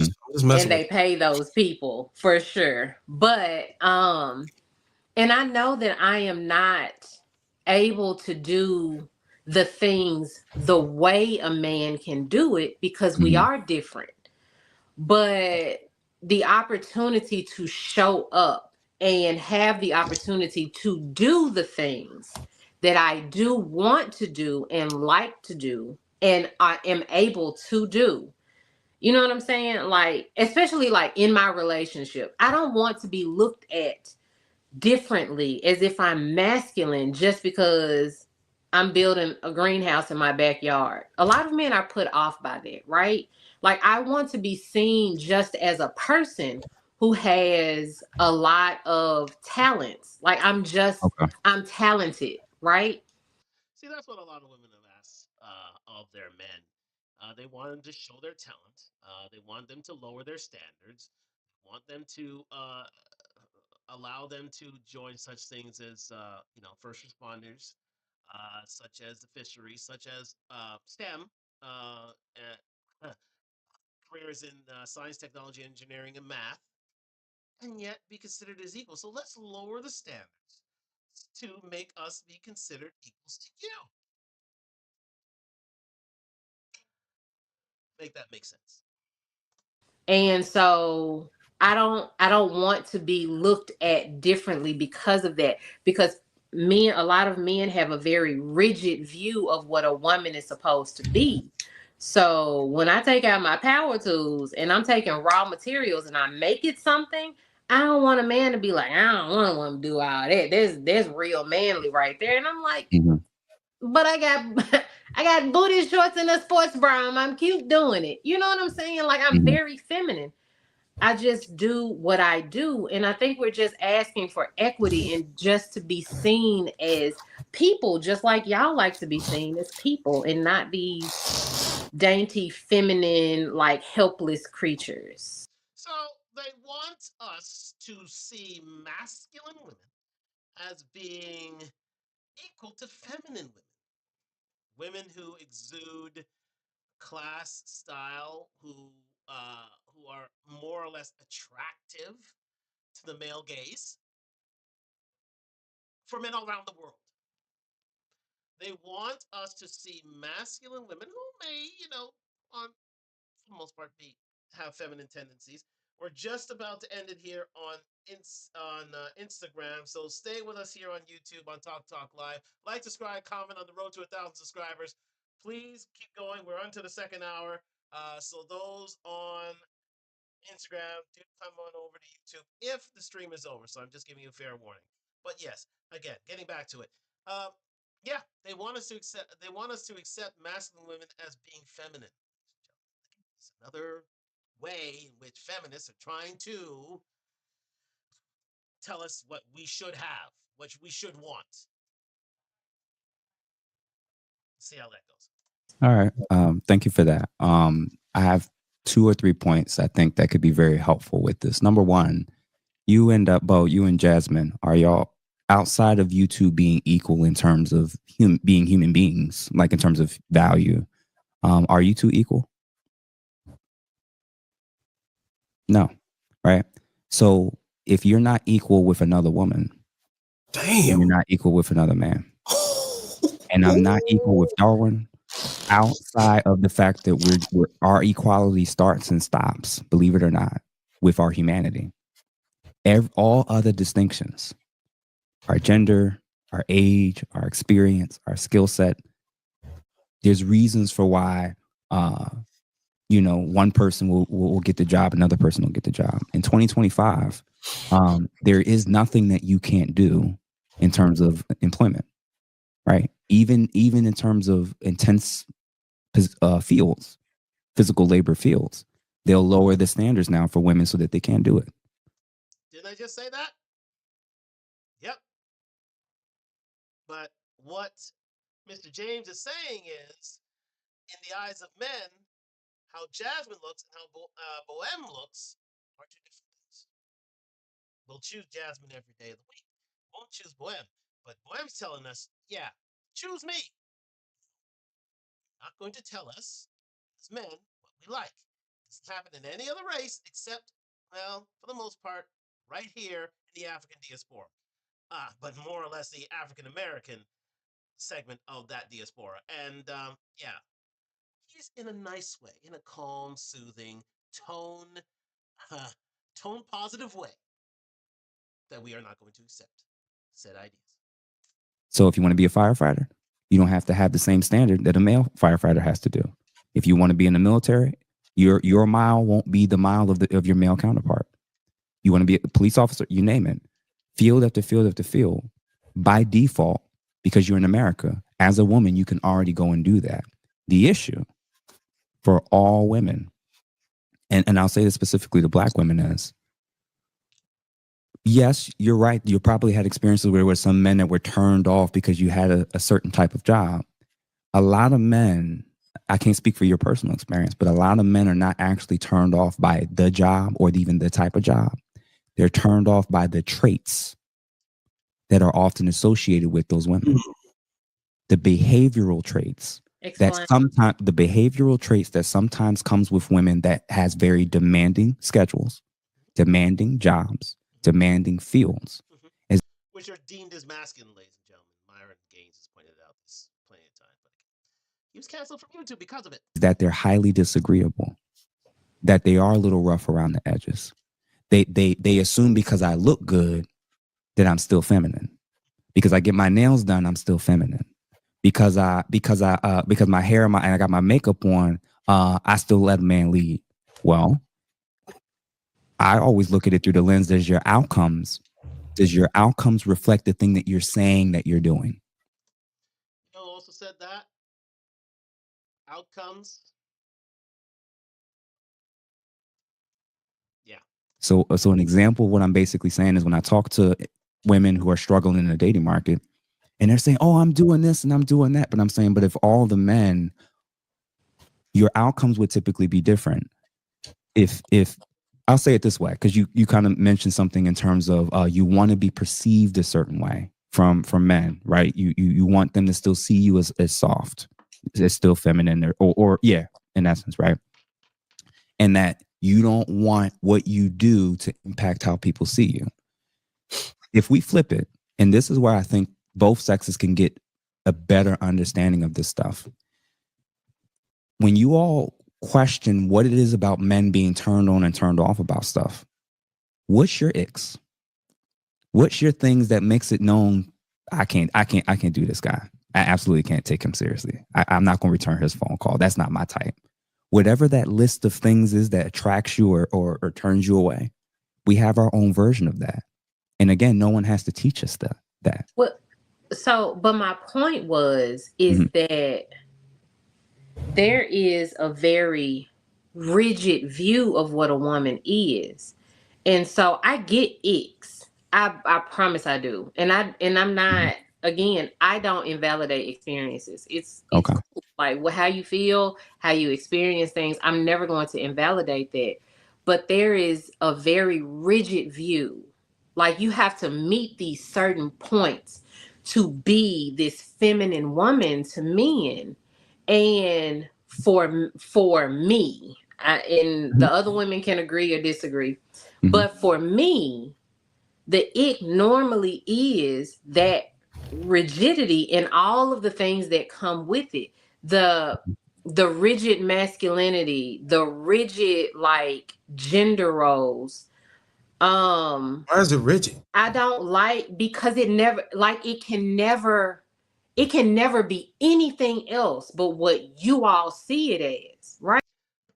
I'm just messing And with they pay those people for sure. But and I know that I am not able to do the things the way a man can do it because we Mhm. are different. But the opportunity to show up and have the opportunity to do the things that I do want to do and like to do and I am able to do. You know what I'm saying? Like, especially like in my relationship, I don't want to be looked at differently as if I'm masculine just because I'm building a greenhouse in my backyard. A lot of men are put off by that, right? Like, I want to be seen just as a person who has a lot of talents. Like, Okay. I'm talented, right? See, that's what a lot of women have asked of their men. They want them to show their talent. They want them to lower their standards. Want them to allow them to join such things as first responders, such as the fisheries, such as STEM, and, careers in science, technology, engineering, and math, and yet be considered as equal. So let's lower the standards to make us be considered equals to you. Make that make sense. And so I don't want to be looked at differently because of that, because a lot of men have a very rigid view of what a woman is supposed to be. So when I take out my power tools and I'm taking raw materials and I make it something, I don't want a man to be like, I don't want a woman to do all that. There's real manly right there. And I'm like, Mhm. but I got I got booty shorts and a sports bra. I'm cute doing it. You know what I'm saying? Like, I'm Mhm. very feminine. I just do what I do. And I think we're just asking for equity and just to be seen as people, just like y'all like to be seen as people and not these dainty, feminine, like helpless creatures. So they want us to see masculine women as being equal to feminine women, women who exude class, style, who are more or less attractive to the male gaze for men all around the world. They want us to see masculine women who may, on for the most part, have feminine tendencies. We're just about to end it here on Instagram, so stay with us here on YouTube on Talk Talk Live. Like, subscribe, comment on the road to 1,000 subscribers. Please keep going. We're on to the second hour. So those on Instagram, do come on over to YouTube if the stream is over. So I'm just giving you a fair warning. But yes, again, getting back to it. Um, yeah, they want us to accept. They want us to accept masculine women as being feminine. It's another way in which feminists are trying to tell us what we should have, what we should want. See how that goes. All right. Thank you for that. I have 2 or 3 points I think that could be very helpful with this. Number one, you and you and Jasmine, are y'all outside of you two being equal in terms of being human beings, like in terms of value? Are you two equal? No, right? So if you're not equal with another woman, then you're Damn. not equal with another man. And I'm not equal with Darwin outside of the fact that our equality starts and stops, believe it or not, with our humanity. All other distinctions, our gender, our age, our experience, our skill set, there's reasons for why one person will get the job, another person will get the job. In 2025, there is nothing that you can't do in terms of employment, right? Even in terms of intense fields, physical labor fields, they'll lower the standards now for women so that they can't do it. Didn't I just say that? Yep. But what Mr. James is saying is, in the eyes of men, how Jasmine looks and how Bohem looks are two different things. We'll choose Jasmine every day of the week. Won't choose Bohem. But Bohem's telling us, yeah, choose me. Not going to tell us, as men, what we like. This doesn't happen in any other race except, well, for the most part, right here in the African diaspora. But more or less the African American segment of that diaspora. And yeah, he's in a nice way, in a calm, soothing, tone positive way that we are not going to accept said ideas. So if you want to be a firefighter, you don't have to have the same standard that a male firefighter has to do. If you want to be in the military, your mile won't be the mile of your male counterpart. You want to be a police officer, you name it. Field after field after field, by default, because you're in America, as a woman, you can already go and do that. The issue for all women, and I'll say this specifically to Black women, is, yes, you're right. You probably had experiences where there were some men that were turned off because you had a certain type of job. A lot of men, I can't speak for your personal experience, but a lot of men are not actually turned off by the job or even the type of job. They're turned off by the traits that are often associated with those women. The behavioral traits. The behavioral traits that sometimes comes with women that has very demanding schedules, demanding jobs, demanding fields. Which are deemed as masculine, ladies and gentlemen. Myron Gaines has pointed out this plenty of time. But he was canceled from YouTube because of it. That they're highly disagreeable, that they are a little rough around the edges. They assume because I look good that I'm still feminine. Because I get my nails done, I'm still feminine. Because my hair and I got my makeup on, I still let a man lead. Well, I always look at it through the lens, does your outcomes reflect the thing that you're saying that you're doing? You also said that outcomes. Yeah. So an example of what I'm basically saying is when I talk to women who are struggling in the dating market and they're saying, oh, I'm doing this and I'm doing that. But I'm saying, but if all the men, your outcomes would typically be different. If I'll say it this way, because you kind of mentioned something in terms of you want to be perceived a certain way from men, right? You want them to still see you as soft, as still feminine, or yeah, in essence, right? And that you don't want what you do to impact how people see you. If we flip it, and this is where I think both sexes can get a better understanding of this stuff. When you all question what it is about men being turned on and turned off about stuff, what's your icks? What's your things that makes it known? I can't do this guy. I absolutely can't take him seriously. I'm not going to return his phone call. That's not my type. whatever that list of things is that attracts you or turns you away, we have our own version of that. And again, no one has to teach us that. Well, so, but my point is that there is a very rigid view of what a woman is. And so I get icks. I promise I do. And I'm not, again, I don't invalidate experiences. It's Okay. cool. Like how you feel, how you experience things. I'm never going to invalidate that. But there is a very rigid view. Like you have to meet these certain points to be this feminine woman to men. And for me, and the other women can agree or disagree, but for me, the ick normally is that rigidity and all of the things that come with it. The rigid masculinity, the rigid like gender roles. Why is it rigid? I don't like because it can never be anything else but what you all see it as, right?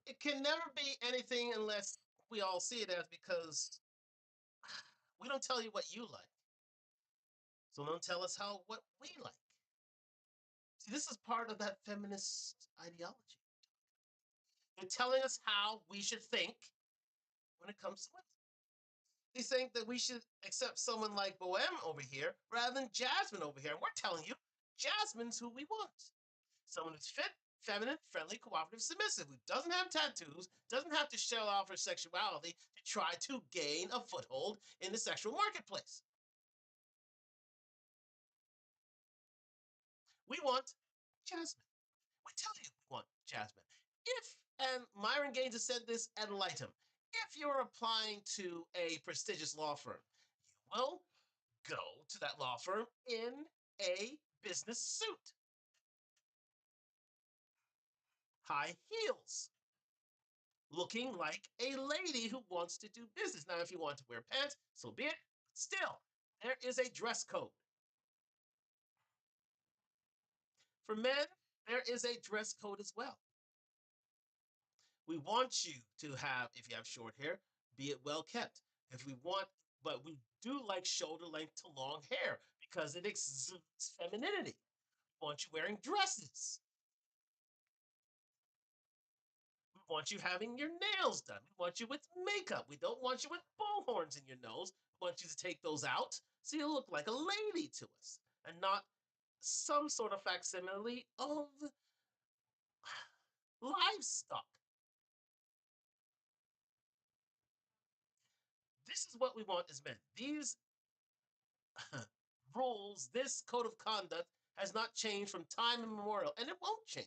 It can never be anything unless we all see it as, because we don't tell you what you like. So don't tell us what we like. See, this is part of that feminist ideology. They're telling us how we should think when it comes to women. They think that we should accept someone like Bohem over here rather than Jasmine over here. And we're telling you, Jasmine's who we want. Someone who's fit, feminine, friendly, cooperative, submissive, who doesn't have tattoos, doesn't have to show off her sexuality to try to gain a foothold in the sexual marketplace. We want Jasmine. We tell you we want Jasmine. If, and Myron Gaines has said this ad litem, if you're applying to a prestigious law firm, you will go to that law firm in a business suit, high heels, looking like a lady who wants to do business. Now, if you want to wear pants, so be it. Still, there is a dress code. For men, there is a dress code as well. We want you to have, if you have short hair, be it well kept. But we do like shoulder length to long hair because it exudes femininity. We want you wearing dresses. We want you having your nails done. We want you with makeup. We don't want you with bullhorns in your nose. We want you to take those out so you look like a lady to us and not some sort of facsimile of livestock. This is what we want as men. These rules, this code of conduct has not changed from time immemorial, and it won't change.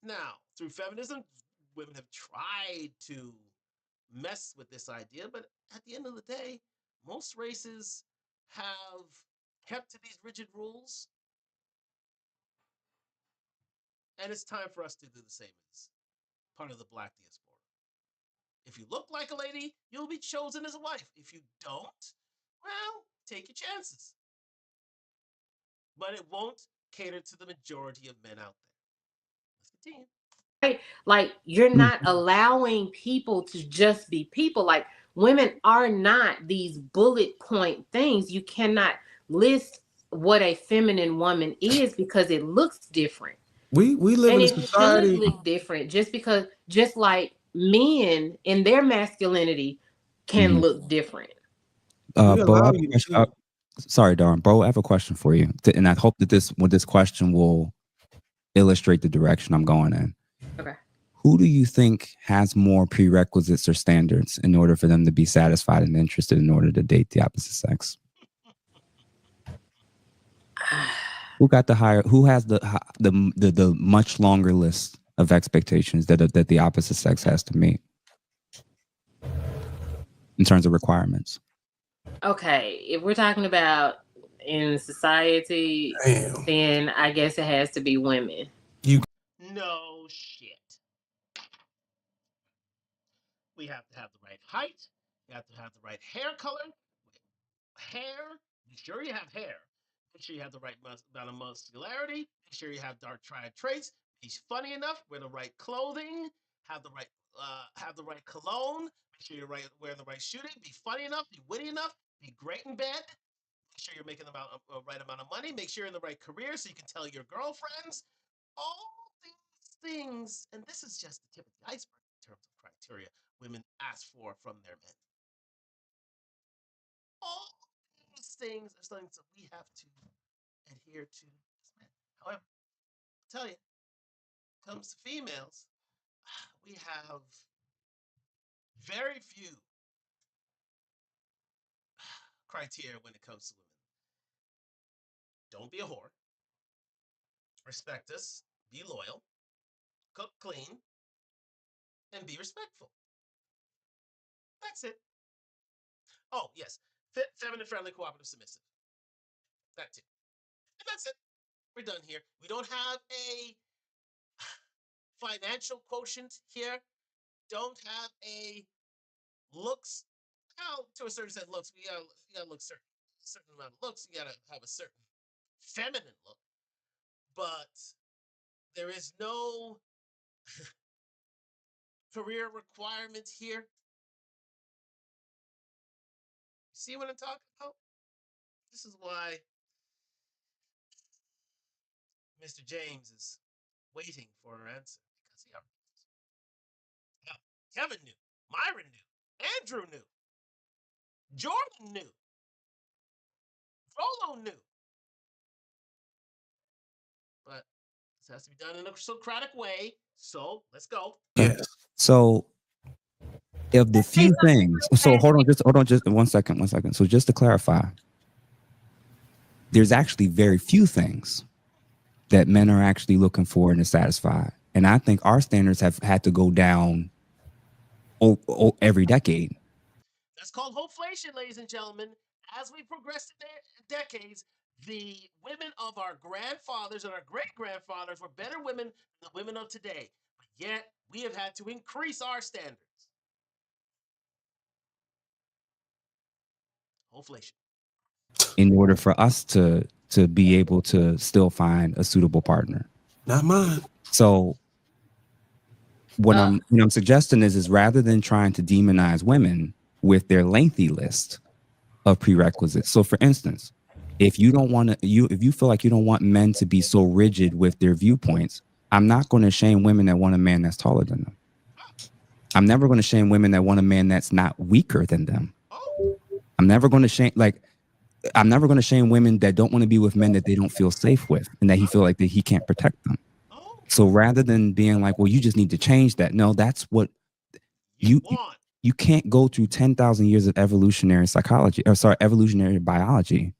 Now, through feminism, women have tried to mess with this idea, but at the end of the day, most races have kept to these rigid rules, and it's time for us to do the same as part of the Black diaspora. If you look like a lady, you'll be chosen as a wife. If you don't, well, take your chances. But it won't cater to the majority of men out there. Let's continue. Right? Like you're not allowing people to just be people. Like women are not these bullet point things. You cannot list what a feminine woman is because it looks different. We live And in a it society. should look different just like men in their masculinity can look different. We Bo, I allow have a you question. to. Sorry, Darn. Bo, I have a question for you. And I hope that this question will illustrate the direction I'm going in. Okay. Who do you think has more prerequisites or standards in order for them to be satisfied and interested in order to date the opposite sex? Who got the higher? Who has the much longer list of expectations that the opposite sex has to meet in terms of requirements? Okay, if we're talking about in society, Damn. then I guess it has to be women. No shit. We have to have the right height. You have to have the right hair color. Hair. Be sure you have hair. Make sure you have the right amount of muscularity. Make sure you have dark triad traits. Be funny enough, wear the right clothing, have the right cologne, make sure you're wearing the right shooting, be funny enough, be witty enough, be great in bed, make sure you're making the right amount of money, make sure you're in the right career so you can tell your girlfriends. All these things, and this is just the tip of the iceberg in terms of criteria women ask for from their men. All these things are things that we have to adhere to as men. However, I'll tell you, when it comes to females, we have very few criteria when it comes to women. Don't be a whore. Respect us. Be loyal. Cook clean. And be respectful. That's it. Oh, yes. Feminine, friendly, cooperative, submissive. That's it. And that's it. We're done here. We don't have a financial quotient here. Don't have a looks. Now, to a certain extent, looks. You gotta look certain amount of looks. You gotta have a certain feminine look. But there is no career requirement here. See what I'm talking about? This is why Mr. James is waiting for her answer because he already knows. Hell, Kevin knew, Myron knew, Andrew knew, Jordan knew, Rolo knew. But this has to be done in a Socratic way. So let's go. Yes. So of the few things, so hold on, just 1 second. So just to clarify, there's actually very few things that men are actually looking for and to satisfy. And I think our standards have had to go down every decade. That's called hopeflation, ladies and gentlemen. As we progress in decades, the women of our grandfathers and our great grandfathers were better women than the women of today. But yet, we have had to increase our standards. Hopeflation. In order for us to be able to still find a suitable partner. Not mine. So what I'm suggesting is rather than trying to demonize women with their lengthy list of prerequisites. So for instance, if you feel like you don't want men to be so rigid with their viewpoints, I'm not going to shame women that want a man that's taller than them. I'm never going to shame women that want a man that's not weaker than them. I'm never going to shame women that don't want to be with men that they don't feel safe with and that he feel like that he can't protect them. So rather than being like, well, you just need to change that. No, that's what you can't go through 10,000 years of evolutionary biology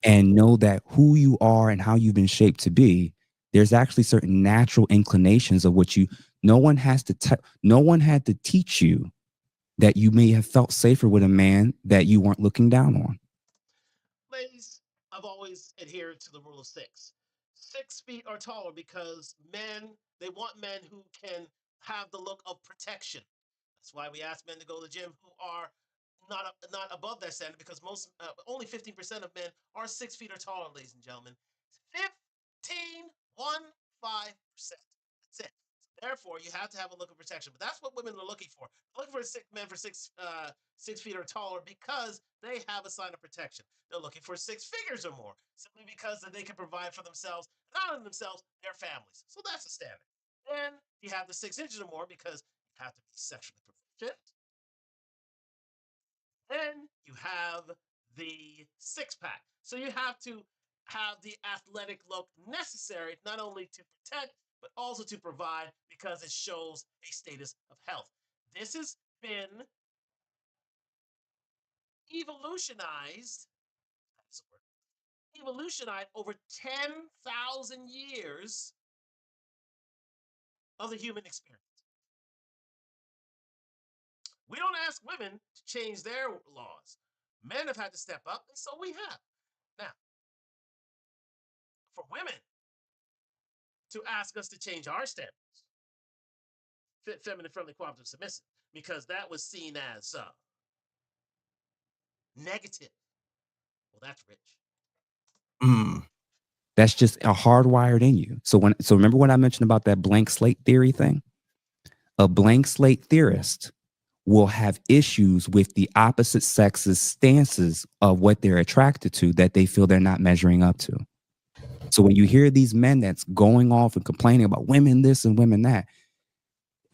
and know that who you are and how you've been shaped to be. There's actually certain natural inclinations of what no one had to teach you that you may have felt safer with a man that you weren't looking down on. Ladies, I've always adhered to the rule of 6. 6 feet or taller because they want men who can have the look of protection. That's why we ask men to go to the gym who are not above that standard because only 15% of men are 6 feet or taller, ladies and gentlemen. 15%. That's it. Therefore, you have to have a look of protection. But that's what women are looking for. They're looking for men for 6 feet or taller because they have a sign of protection. They're looking for 6 figures or more simply because they can provide for themselves, not only themselves, their families. So that's the standard. Then you have the 6 inches or more because you have to be sexually proficient. Then you have the 6-pack. So you have to have the athletic look necessary not only to protect but also to provide because it shows a status of health. This has been evolutionized over 10,000 years of the human experience. We don't ask women to change their laws. Men have had to step up, and so we have. Now, for women to ask us to change our standards, feminine, friendly, cooperative, submissive, because that was seen as negative. Well, that's rich. That's just hardwired in you. So remember when I mentioned about that blank slate theory thing? A blank slate theorist will have issues with the opposite sex's stances of what they're attracted to that they feel they're not measuring up to. So when you hear these men that's going off and complaining about women this and women that,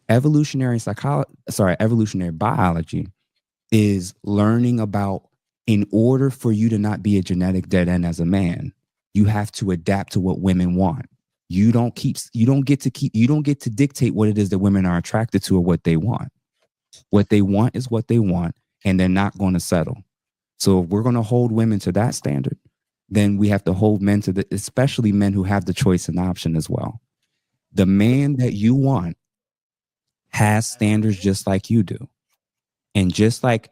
evolutionary biology is learning about, in order for you to not be a genetic dead end as a man, you have to adapt to what women want. You don't get to dictate what it is that women are attracted to or what they want. What they want is what they want, and they're not going to settle. So if we're going to hold women to that standard, then we have to hold men to especially men who have the choice and option as well. The man that you want has standards just like you do. And just like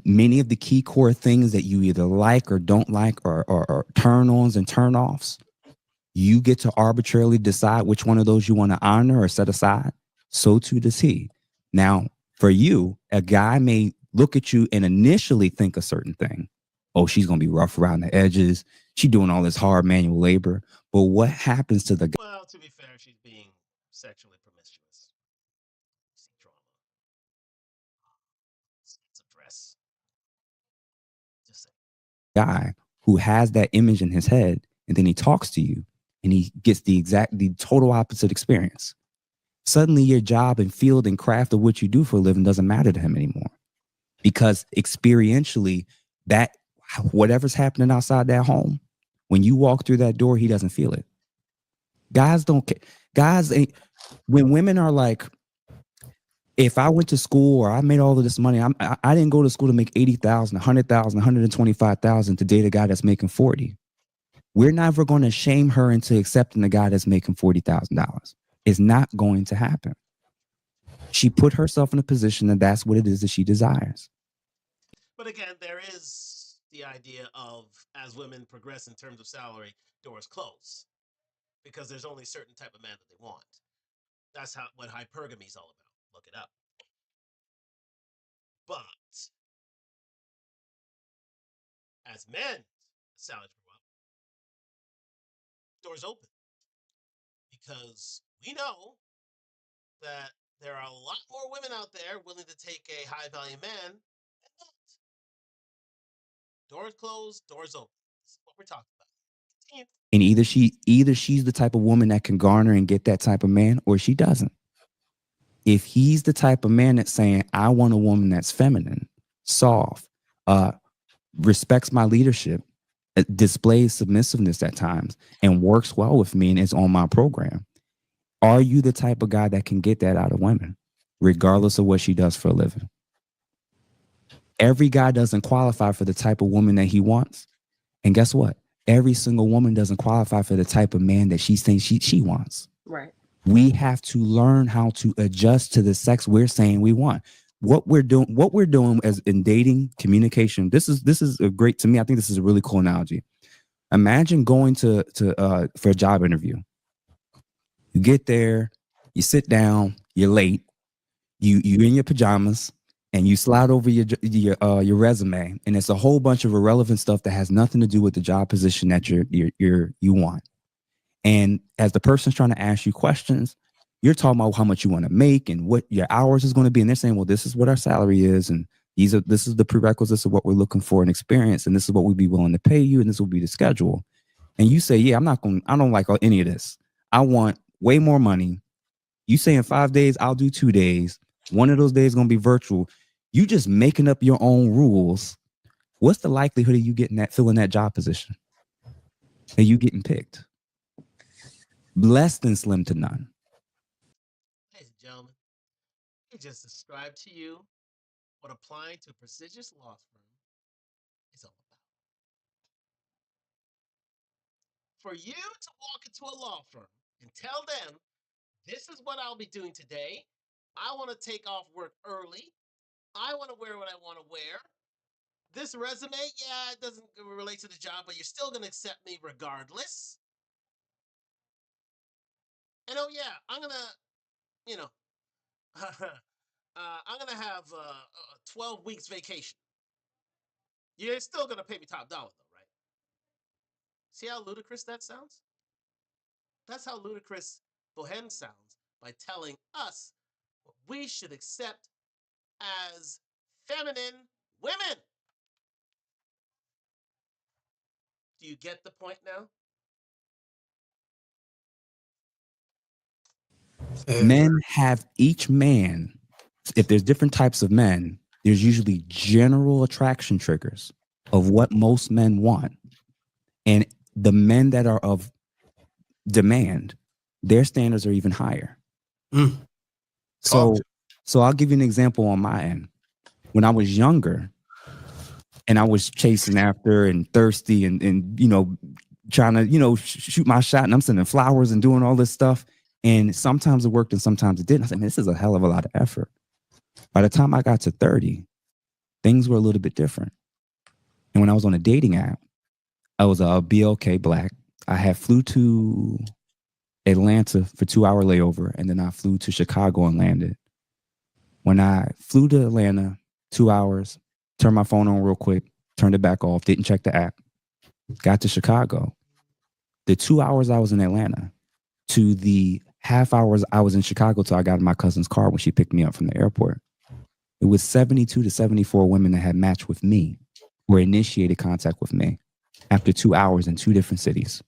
many of the key core things that you either like or don't like, or turn ons and turn offs, you get to arbitrarily decide which one of those you want to honor or set aside. So too does he. Now, for you, a guy may look at you and initially think a certain thing. Oh, she's going to be rough around the edges. She's doing all this hard manual labor. But what happens to the guy? Well, to be fair, she's being sexually promiscuous. See drama. It's a dress. Just say. Guy who has that image in his head, and then he talks to you and he gets the total opposite experience. Suddenly your job and field and craft of what you do for a living doesn't matter to him anymore, because experientially, that whatever's happening outside that home, when you walk through that door, he doesn't feel it. Guys don't care. Guys ain't, when women are like, if I went to school or I made all of this money, I didn't go to school to make 80,000, 100,000, 125,000 to date a guy that's making 40. We're never going to shame her into accepting the guy that's making $40,000. It's not going to happen. She put herself in a position that that's what it is that she desires. But again, there is the idea of, as women progress in terms of salary, doors close, because there's only a certain type of man that they want. That's what hypergamy is all about. Look it up. But as men, salaries grow up, doors open, because we know that there are a lot more women out there willing to take a high value man than not. Doors closed, doors open. This is what we're talking about. Continue. And either she's the type of woman that can garner and get that type of man, or she doesn't. If he's the type of man that's saying, I want a woman that's feminine, soft, respects my leadership, displays submissiveness at times, and works well with me and is on my program, are you the type of guy that can get that out of women, regardless of what she does for a living? Every guy doesn't qualify for the type of woman that he wants. And guess what? Every single woman doesn't qualify for the type of man that she thinks she wants. Right. We have to learn how to adjust to the sex we're saying we want. What we're doing as in dating, communication. This is a great, to me, I think this is a really cool analogy. Imagine going to for a job interview. You get there, you sit down, you're late, you're in your pajamas, and you slide over your resume, and it's a whole bunch of irrelevant stuff that has nothing to do with the job position that you want. And as the person's trying to ask you questions, you're talking about how much you want to make and what your hours is going to be, and they're saying, well, this is what our salary is, and this is the prerequisites of what we're looking for in experience, and this is what we'd be willing to pay you, and this will be the schedule. And you say, yeah, I don't like any of this. I want way more money. You say in 5 days, I'll do 2 days. One of those days is going to be virtual. You just making up your own rules. What's the likelihood of you filling that job position? And you getting picked? Less than slim to none. Ladies and gentlemen, he just described to you what applying to a prestigious law firm is all about. For you to walk into a law firm and tell them, this is what I'll be doing today. I want to take off work early. I want to wear what I want to wear. This resume, yeah, it doesn't relate to the job, but you're still going to accept me regardless. And oh yeah, I'm going to, I'm going to have 12 weeks vacation. You're still going to pay me top dollar though, right? See how ludicrous that sounds? That's how ludicrous Bohen sounds by telling us what we should accept as feminine women. Do you get the point now? Men have each man, if there's different types of men, there's usually general attraction triggers of what most men want. And the men that are of demand, their standards are even higher. Mm. So I'll give you an example on my end. When I was younger and I was chasing after and thirsty and trying to, shoot my shot, and I'm sending flowers and doing all this stuff. And sometimes it worked and sometimes it didn't. I said, man, this is a hell of a lot of effort. By the time I got to 30, things were a little bit different. And when I was on a dating app, I was a BLK Black. I had flew to Atlanta for 2-hour layover, and then I flew to Chicago and landed. When I flew to Atlanta, 2 hours, turned my phone on real quick, turned it back off, didn't check the app, got to Chicago. The 2 hours I was in Atlanta to the half hours I was in Chicago till I got in my cousin's car when she picked me up from the airport, it was 72 to 74 women that had matched with me or initiated contact with me after 2 hours in 2 different cities.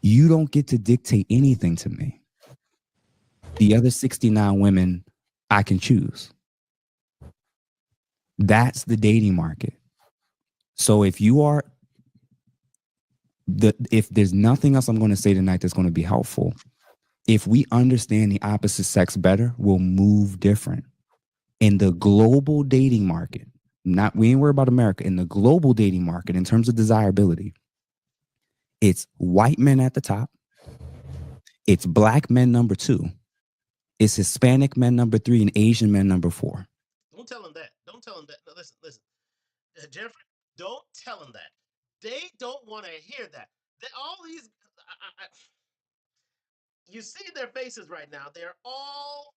You don't get to dictate anything to me. The other 69 women I can choose. That's the dating market. So if there's nothing else I'm going to say tonight that's going to be helpful, if we understand the opposite sex better, we'll move different. In the global dating market, we ain't worried about America, in the global dating market, in terms of desirability, it's white men at the top, it's black men number 2, it's Hispanic men number 3, and Asian men number 4. Don't tell them that. Don't tell them that. No, listen. Jeffrey, don't tell them that. They don't want to hear that. All these, you see their faces right now. They're all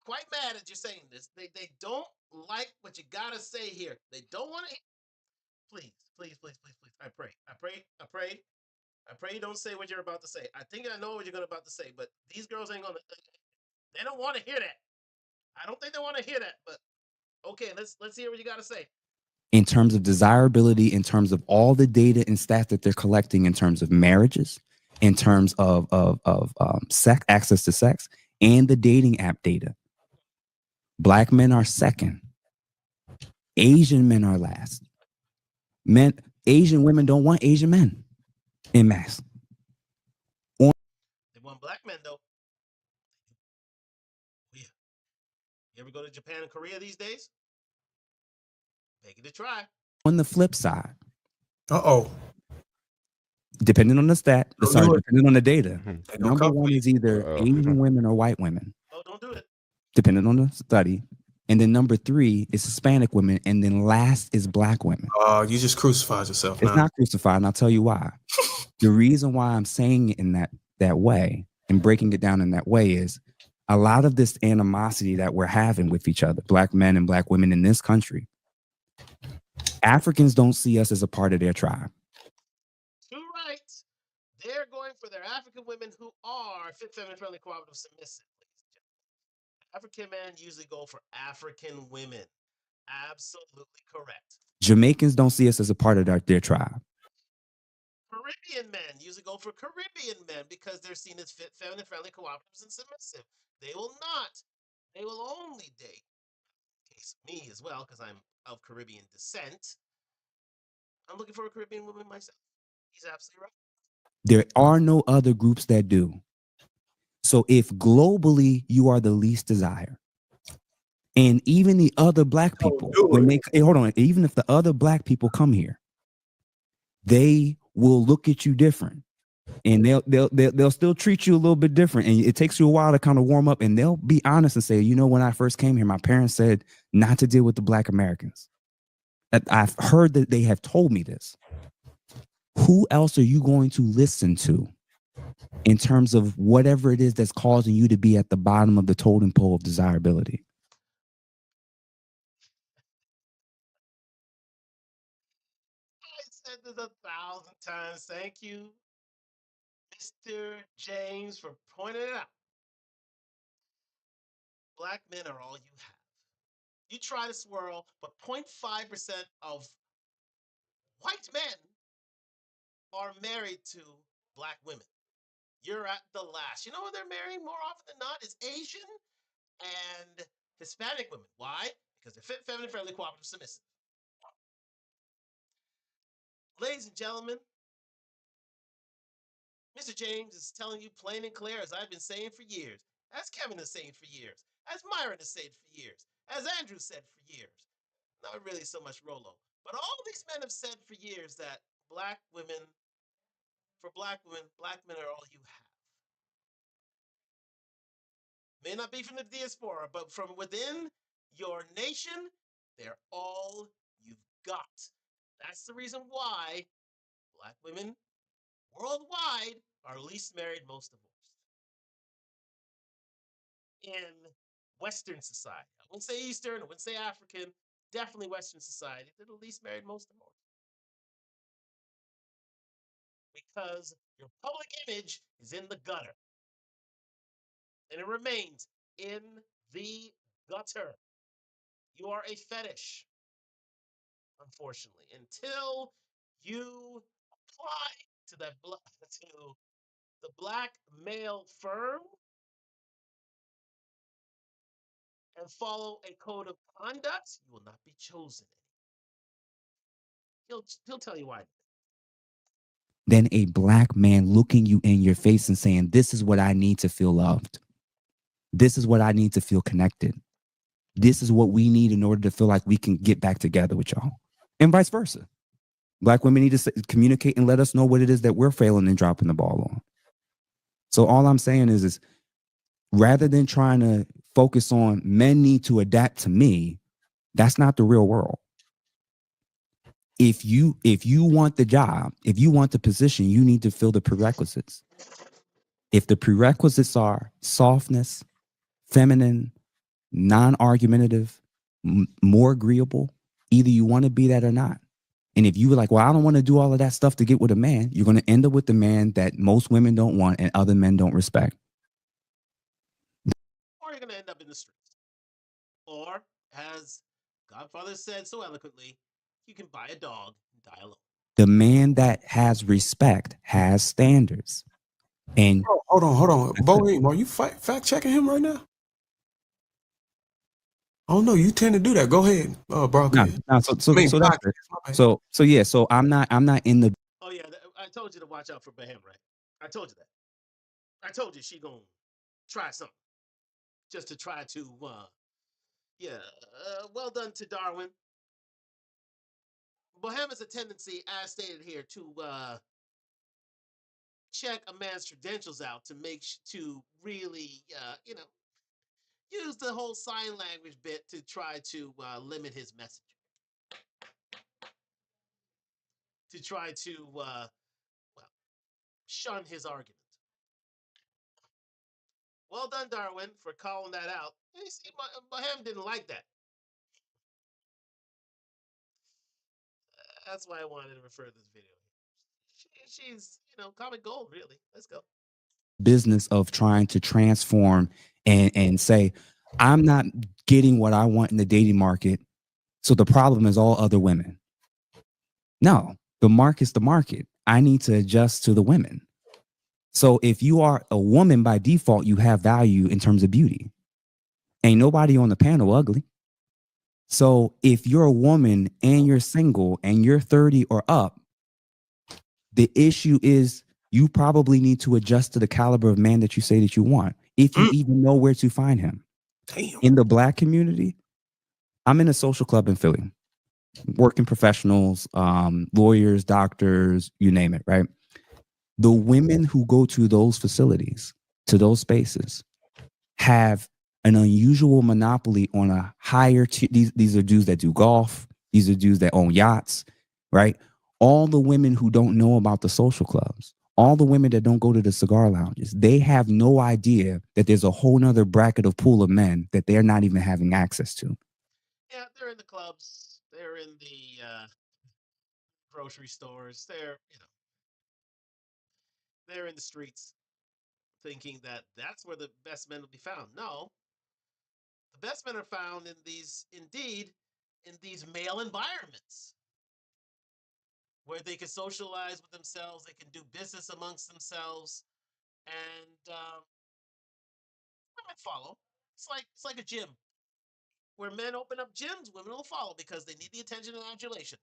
quite mad at you saying this. They don't like what you gotta say here. They don't want to. Please. I pray you don't say what you're about to say. I think I know what you're about to say, but these girls ain't gonna. They don't want to hear that. I don't think they want to hear that. But okay, let's hear what you gotta say. In terms of desirability, in terms of all the data and stats that they're collecting, in terms of marriages, in terms of sex, access to sex, and the dating app data, black men are second. Asian men are last. Asian women don't want Asian men in mass. They want black men though. Yeah. You ever go to Japan and Korea these days? Make it a try. On the flip side, depending on the depending on the data, number 1 is either Asian women or white women. Oh, don't do it. Depending on the study. And then number 3 is Hispanic women. And then last is black women. You just crucified yourself. It's not crucified, and I'll tell you why. The reason why I'm saying it in that way and breaking it down in that way is a lot of this animosity that we're having with each other, black men and black women in this country, Africans don't see us as a part of their tribe. Too right. They're going for their African women who are fit, feminine, friendly, cooperative, submissive. African men usually go for African women. Absolutely correct. Jamaicans don't see us as a part of their tribe. Caribbean men usually go for Caribbean men because they're seen as fit, feminine, friendly, cooperative, and submissive. They will not. They will only date. In case of me as well, because I'm of Caribbean descent. I'm looking for a Caribbean woman myself. He's absolutely right. There are no other groups that do. So if globally you are the least desired, and even the other black people, even if the other black people come here, they will look at you different, and they'll still treat you a little bit different. And it takes you a while to kind of warm up, and they'll be honest and say, when I first came here, my parents said not to deal with the black Americans. I've heard that they have told me this. Who else are you going to listen to in terms of whatever it is that's causing you to be at the bottom of the totem pole of desirability? said this 1,000 times. Thank you, Mr. James, for pointing it out. Black men are all you have. You try to swirl, but 0.5% of white men are married to black women. You're at the last. You know what they're marrying more often than not is Asian and Hispanic women. Why? Because they're fit, feminine, friendly, cooperative, submissive. Ladies and gentlemen, Mr. James is telling you plain and clear, as I've been saying for years, as Kevin has said for years, as Myron has said for years, as Andrew said for years. Not really so much Rolo, but all these men have said for years that black women, black men are all you have. May not be from the diaspora, but from within your nation, they're all you've got. That's the reason why black women worldwide are least married, most divorced. In Western society, I wouldn't say Eastern, I wouldn't say African, definitely Western society, they're the least married, most divorced. Because your public image is in the gutter. And it remains in the gutter. You are a fetish, unfortunately, until you apply to to the black male firm and follow a code of conduct. You will not be chosen. He'll tell you why. Than a black man looking you in your face and saying, this is what I need to feel loved. This is what I need to feel connected. This is what we need in order to feel like we can get back together with y'all. And vice versa. Black women need to communicate and let us know what it is that we're failing and dropping the ball on. So all I'm saying is rather than trying to focus on men need to adapt to me, that's not the real world. If you want the job, if you want the position, you need to fill the prerequisites. If the prerequisites are softness, feminine, non-argumentative, more agreeable, either you want to be that or not. And if you were like, well, I don't want to do all of that stuff to get with a man, you're going to end up with the man that most women don't want and other men don't respect. Or you're going to end up in the streets. Or, as Godfather said so eloquently, you can buy a dog and die alone. The man that has respect has standards. And hold on. Boeing, are you fact checking him right now? Oh no, you tend to do that. Go ahead, Brock. So I'm not in the. Oh yeah, I told you to watch out for Baham, right? I told you that. I told you she gonna try something, just to try to. Well done to Darwin. Baham has a tendency, as stated here, to check a man's credentials out to really, use the whole sign language bit to try to limit his message. To try to, shun his argument. Well done, Darwin, for calling that out. And you see, Baham didn't like that. That's why I wanted to refer to this video. She's, comic gold, really. Let's go. Business of trying to transform and say, I'm not getting what I want in the dating market, so the problem is all other women. No, the market's the market. I need to adjust to the women. So if you are a woman by default, you have value in terms of beauty. Ain't nobody on the panel ugly. So if you're a woman and you're single and you're 30 or up, the issue is you probably need to adjust to the caliber of man that you say that you want, if you even know where to find him. Damn. In the black community, I'm in a social club in Philly, working professionals, lawyers, doctors, you name it, right? The women who go to those facilities, to those spaces, have an unusual monopoly on a higher these are dudes that do golf, these are dudes that own yachts, right? All the women who don't know about the social clubs, all the women that don't go to the cigar lounges, they have no idea that there's a whole nother bracket of pool of men that they're not even having access to. Yeah, they're in the clubs. They're in the grocery stores. They're in the streets thinking that that's where the best men will be found. No, the best men are found in these male environments where they can socialize with themselves, they can do business amongst themselves, and women follow. It's like a gym where men open up gyms, women will follow because they need the attention and adulation.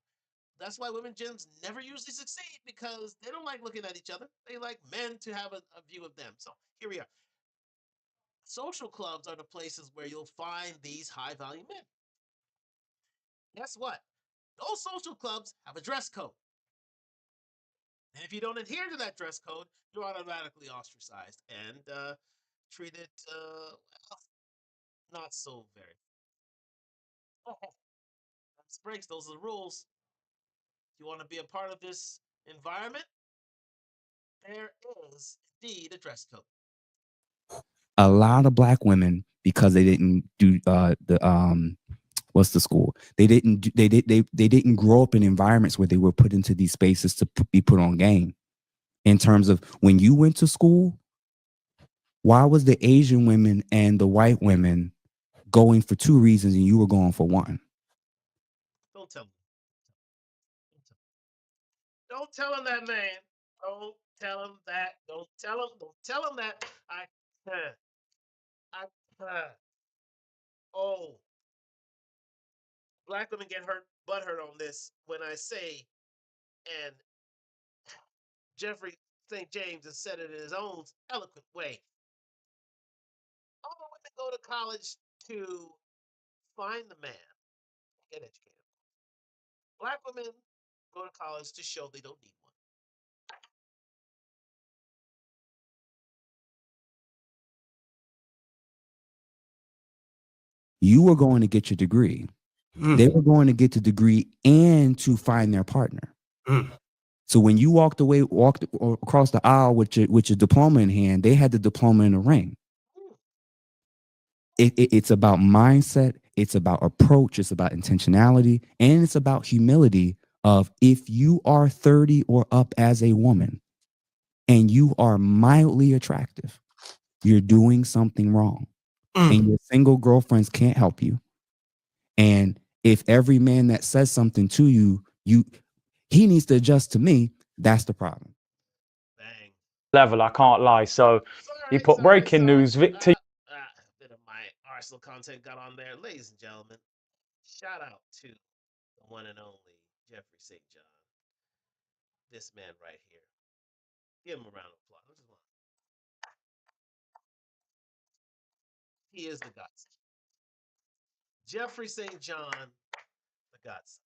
That's why women gyms never usually succeed because they don't like looking at each other. They like men to have a view of them. So here we are. Social clubs are the places where you'll find these high value men. Guess what? Those social clubs have a dress code. And if you don't adhere to that dress code, you're automatically ostracized and treated not so very. That's breaks. Those are the rules. You want to be a part of this environment? There is indeed a dress code. A lot of black women, because they didn't do the what's the school? They didn't they didn't grow up in environments where they were put into these spaces to be put on game. In terms of when you went to school, why was the Asian women and the white women going for two reasons and you were going for one? Don't tell him. Don't tell him that, man. Don't tell him that. Don't tell him. Don't tell him that. I, oh, black women get butthurt on this when I say, and Jeffrey St. James has said it in his own eloquent way. All women go to college to find the man, get educated. Black women go to college to show they don't need one. You were going to get your degree. They were going to get the degree and to find their partner. So when you walked across the aisle with your diploma in hand, they had the diploma in the ring. It's about mindset. It's about approach. It's about intentionality. And it's about humility of if you are 30 or up as a woman and you are mildly attractive, you're doing something wrong. And your single girlfriends can't help you. And if every man that says something to you, he needs to adjust to me, that's the problem. Bang. Level, I can't lie. So he put breaking news, Victor. A bit of my Arsenal content got on there. Ladies and gentlemen, shout out to the one and only Jeffrey St. John. This man right here. Give him a round of applause. He is the godson. Jeffrey St. John, the godson.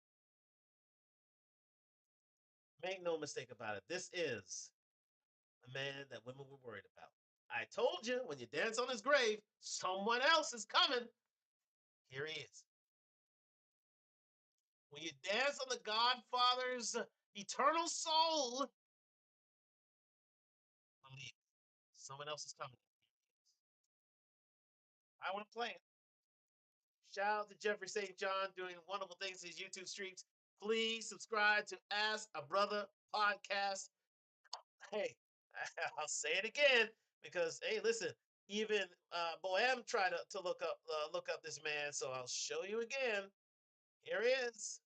Make no mistake about it. This is the man that women were worried about. I told you when you dance on his grave, someone else is coming. Here he is. When you dance on the Godfather's eternal soul, believe someone else is coming. I want to play it. Shout out to Jeffrey St. John doing wonderful things in his YouTube streams. Please subscribe to Ask a Brother podcast. Hey, I'll say it again because hey, listen, even Bohem tried to look up this man, so I'll show you again. Here he is.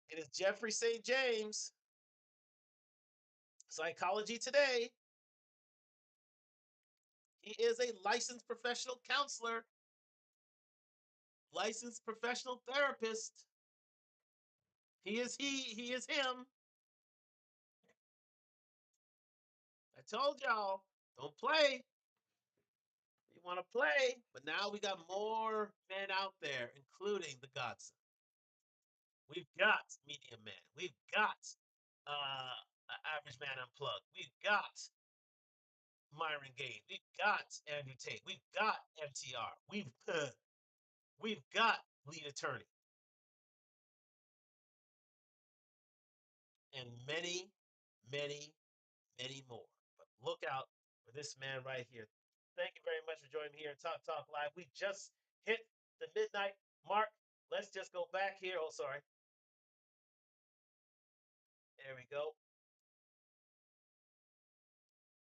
It is Jeffrey St. James, Psychology Today. He is a licensed professional counselor, licensed professional therapist. He is him. I told y'all, don't play. You want to play, but now we got more men out there, including the Godson. We've got Medium Man. We've got Average Man Unplugged. We've got Myron Gaye. We've got Andrew Tate. We've got MTR. We've got Lead Attorney. And many, many, many more. But look out for this man right here. Thank you very much for joining me here at Talk Talk Live. We just hit the midnight mark. Let's just go back here. Oh, sorry. There we go.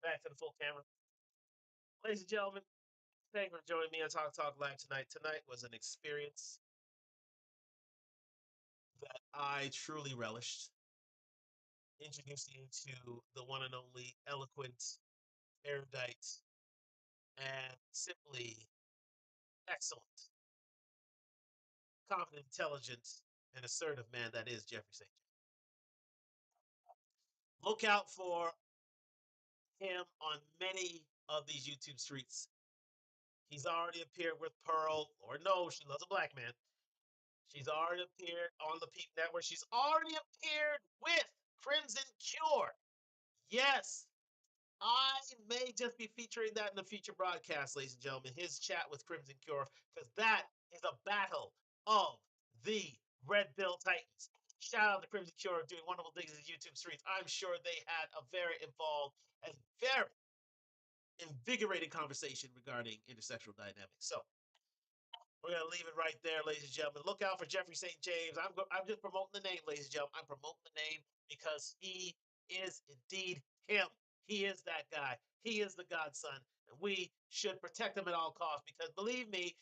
Back to the full camera. Ladies and gentlemen, thank you for joining me on Talk Live tonight. Tonight was an experience that I truly relished. Introducing you to the one and only eloquent, erudite, and simply excellent, confident, intelligent, and assertive man that is Jeffrey St. James. Look out for him on many of these YouTube streets. He's already appeared with Pearl, or no, she loves a black man. She's already appeared on the Peep Network. She's already appeared with Crimson Cure. Yes, I may just be featuring that in the future broadcast, ladies and gentlemen. His chat with Crimson Cure, because that is a battle of the Red Pill Titans. Shout out to Crimson Cure doing wonderful things in the YouTube streets. I'm sure they had a very involved and very invigorating conversation regarding intersexual dynamics. So we're gonna leave it right there, ladies and gentlemen. Look out for Jeffrey St. James. I'm just promoting the name, ladies and gentlemen. I'm promoting the name because he is indeed him. He is that guy. He is the godson, and we should protect him at all costs. Because believe me,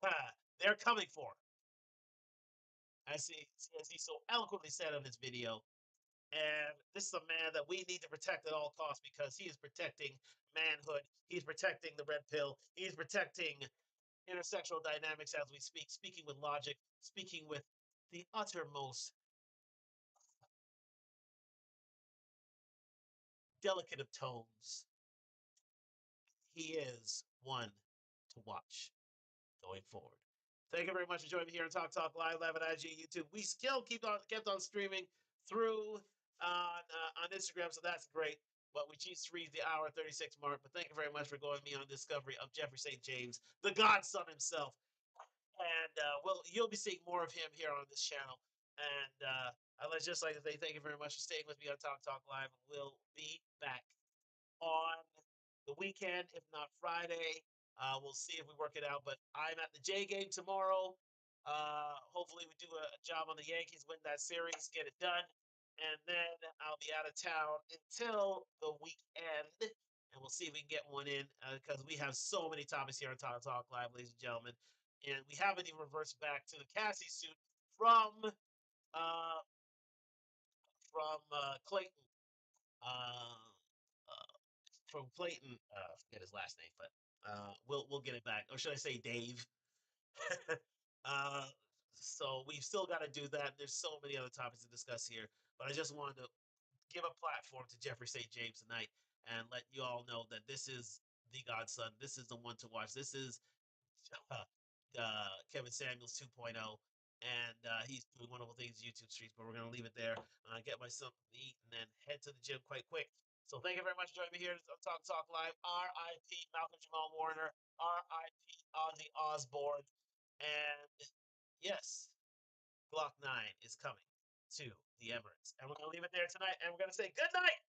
they're coming for him, as he so eloquently said in his video. And this is a man that we need to protect at all costs because he is protecting manhood. He's protecting the red pill. He's protecting intersexual dynamics as we speak, speaking with logic, speaking with the uttermost delicate of tones. He is one to watch going forward. Thank you very much for joining me here on Talk Live at IG, YouTube. We still kept on streaming through on Instagram, so that's great. But we just reached the hour 36 mark. But thank you very much for going with me on discovery of Jeffrey St. James, the godson himself. And you'll be seeing more of him here on this channel. And I'd just like to say thank you very much for staying with me on Talk Live. We'll be back on the weekend, if not Friday. We'll see if we work it out. But I'm at the J game tomorrow. Hopefully, we do a job on the Yankees, win that series, get it done. And then I'll be out of town until the weekend. And we'll see if we can get one in because we have so many topics here on Talk Live, ladies and gentlemen. And we haven't even reversed back to the Cassie suit from uh, Clayton. Uh, uh, from Clayton. I forget his last name, but we'll get it back. Or should I say Dave? uh, so we've still got to do that. There's so many other topics to discuss here, but I just wanted to give a platform to Jeffrey St. James tonight and let you all know that this is the godson. This is the one to watch. This is Kevin Samuels 2.0, and he's doing wonderful things in YouTube streets. But we're gonna leave it there. Get myself to eat and then head to the gym quite quick. So thank you very much for joining me here on Talk Live. R.I.P. Malcolm Jamal Warner. R.I.P. Ozzy Osbourne. And yes, Glock 9 is coming to the Emirates. And we're gonna leave it there tonight. And we're gonna say good night.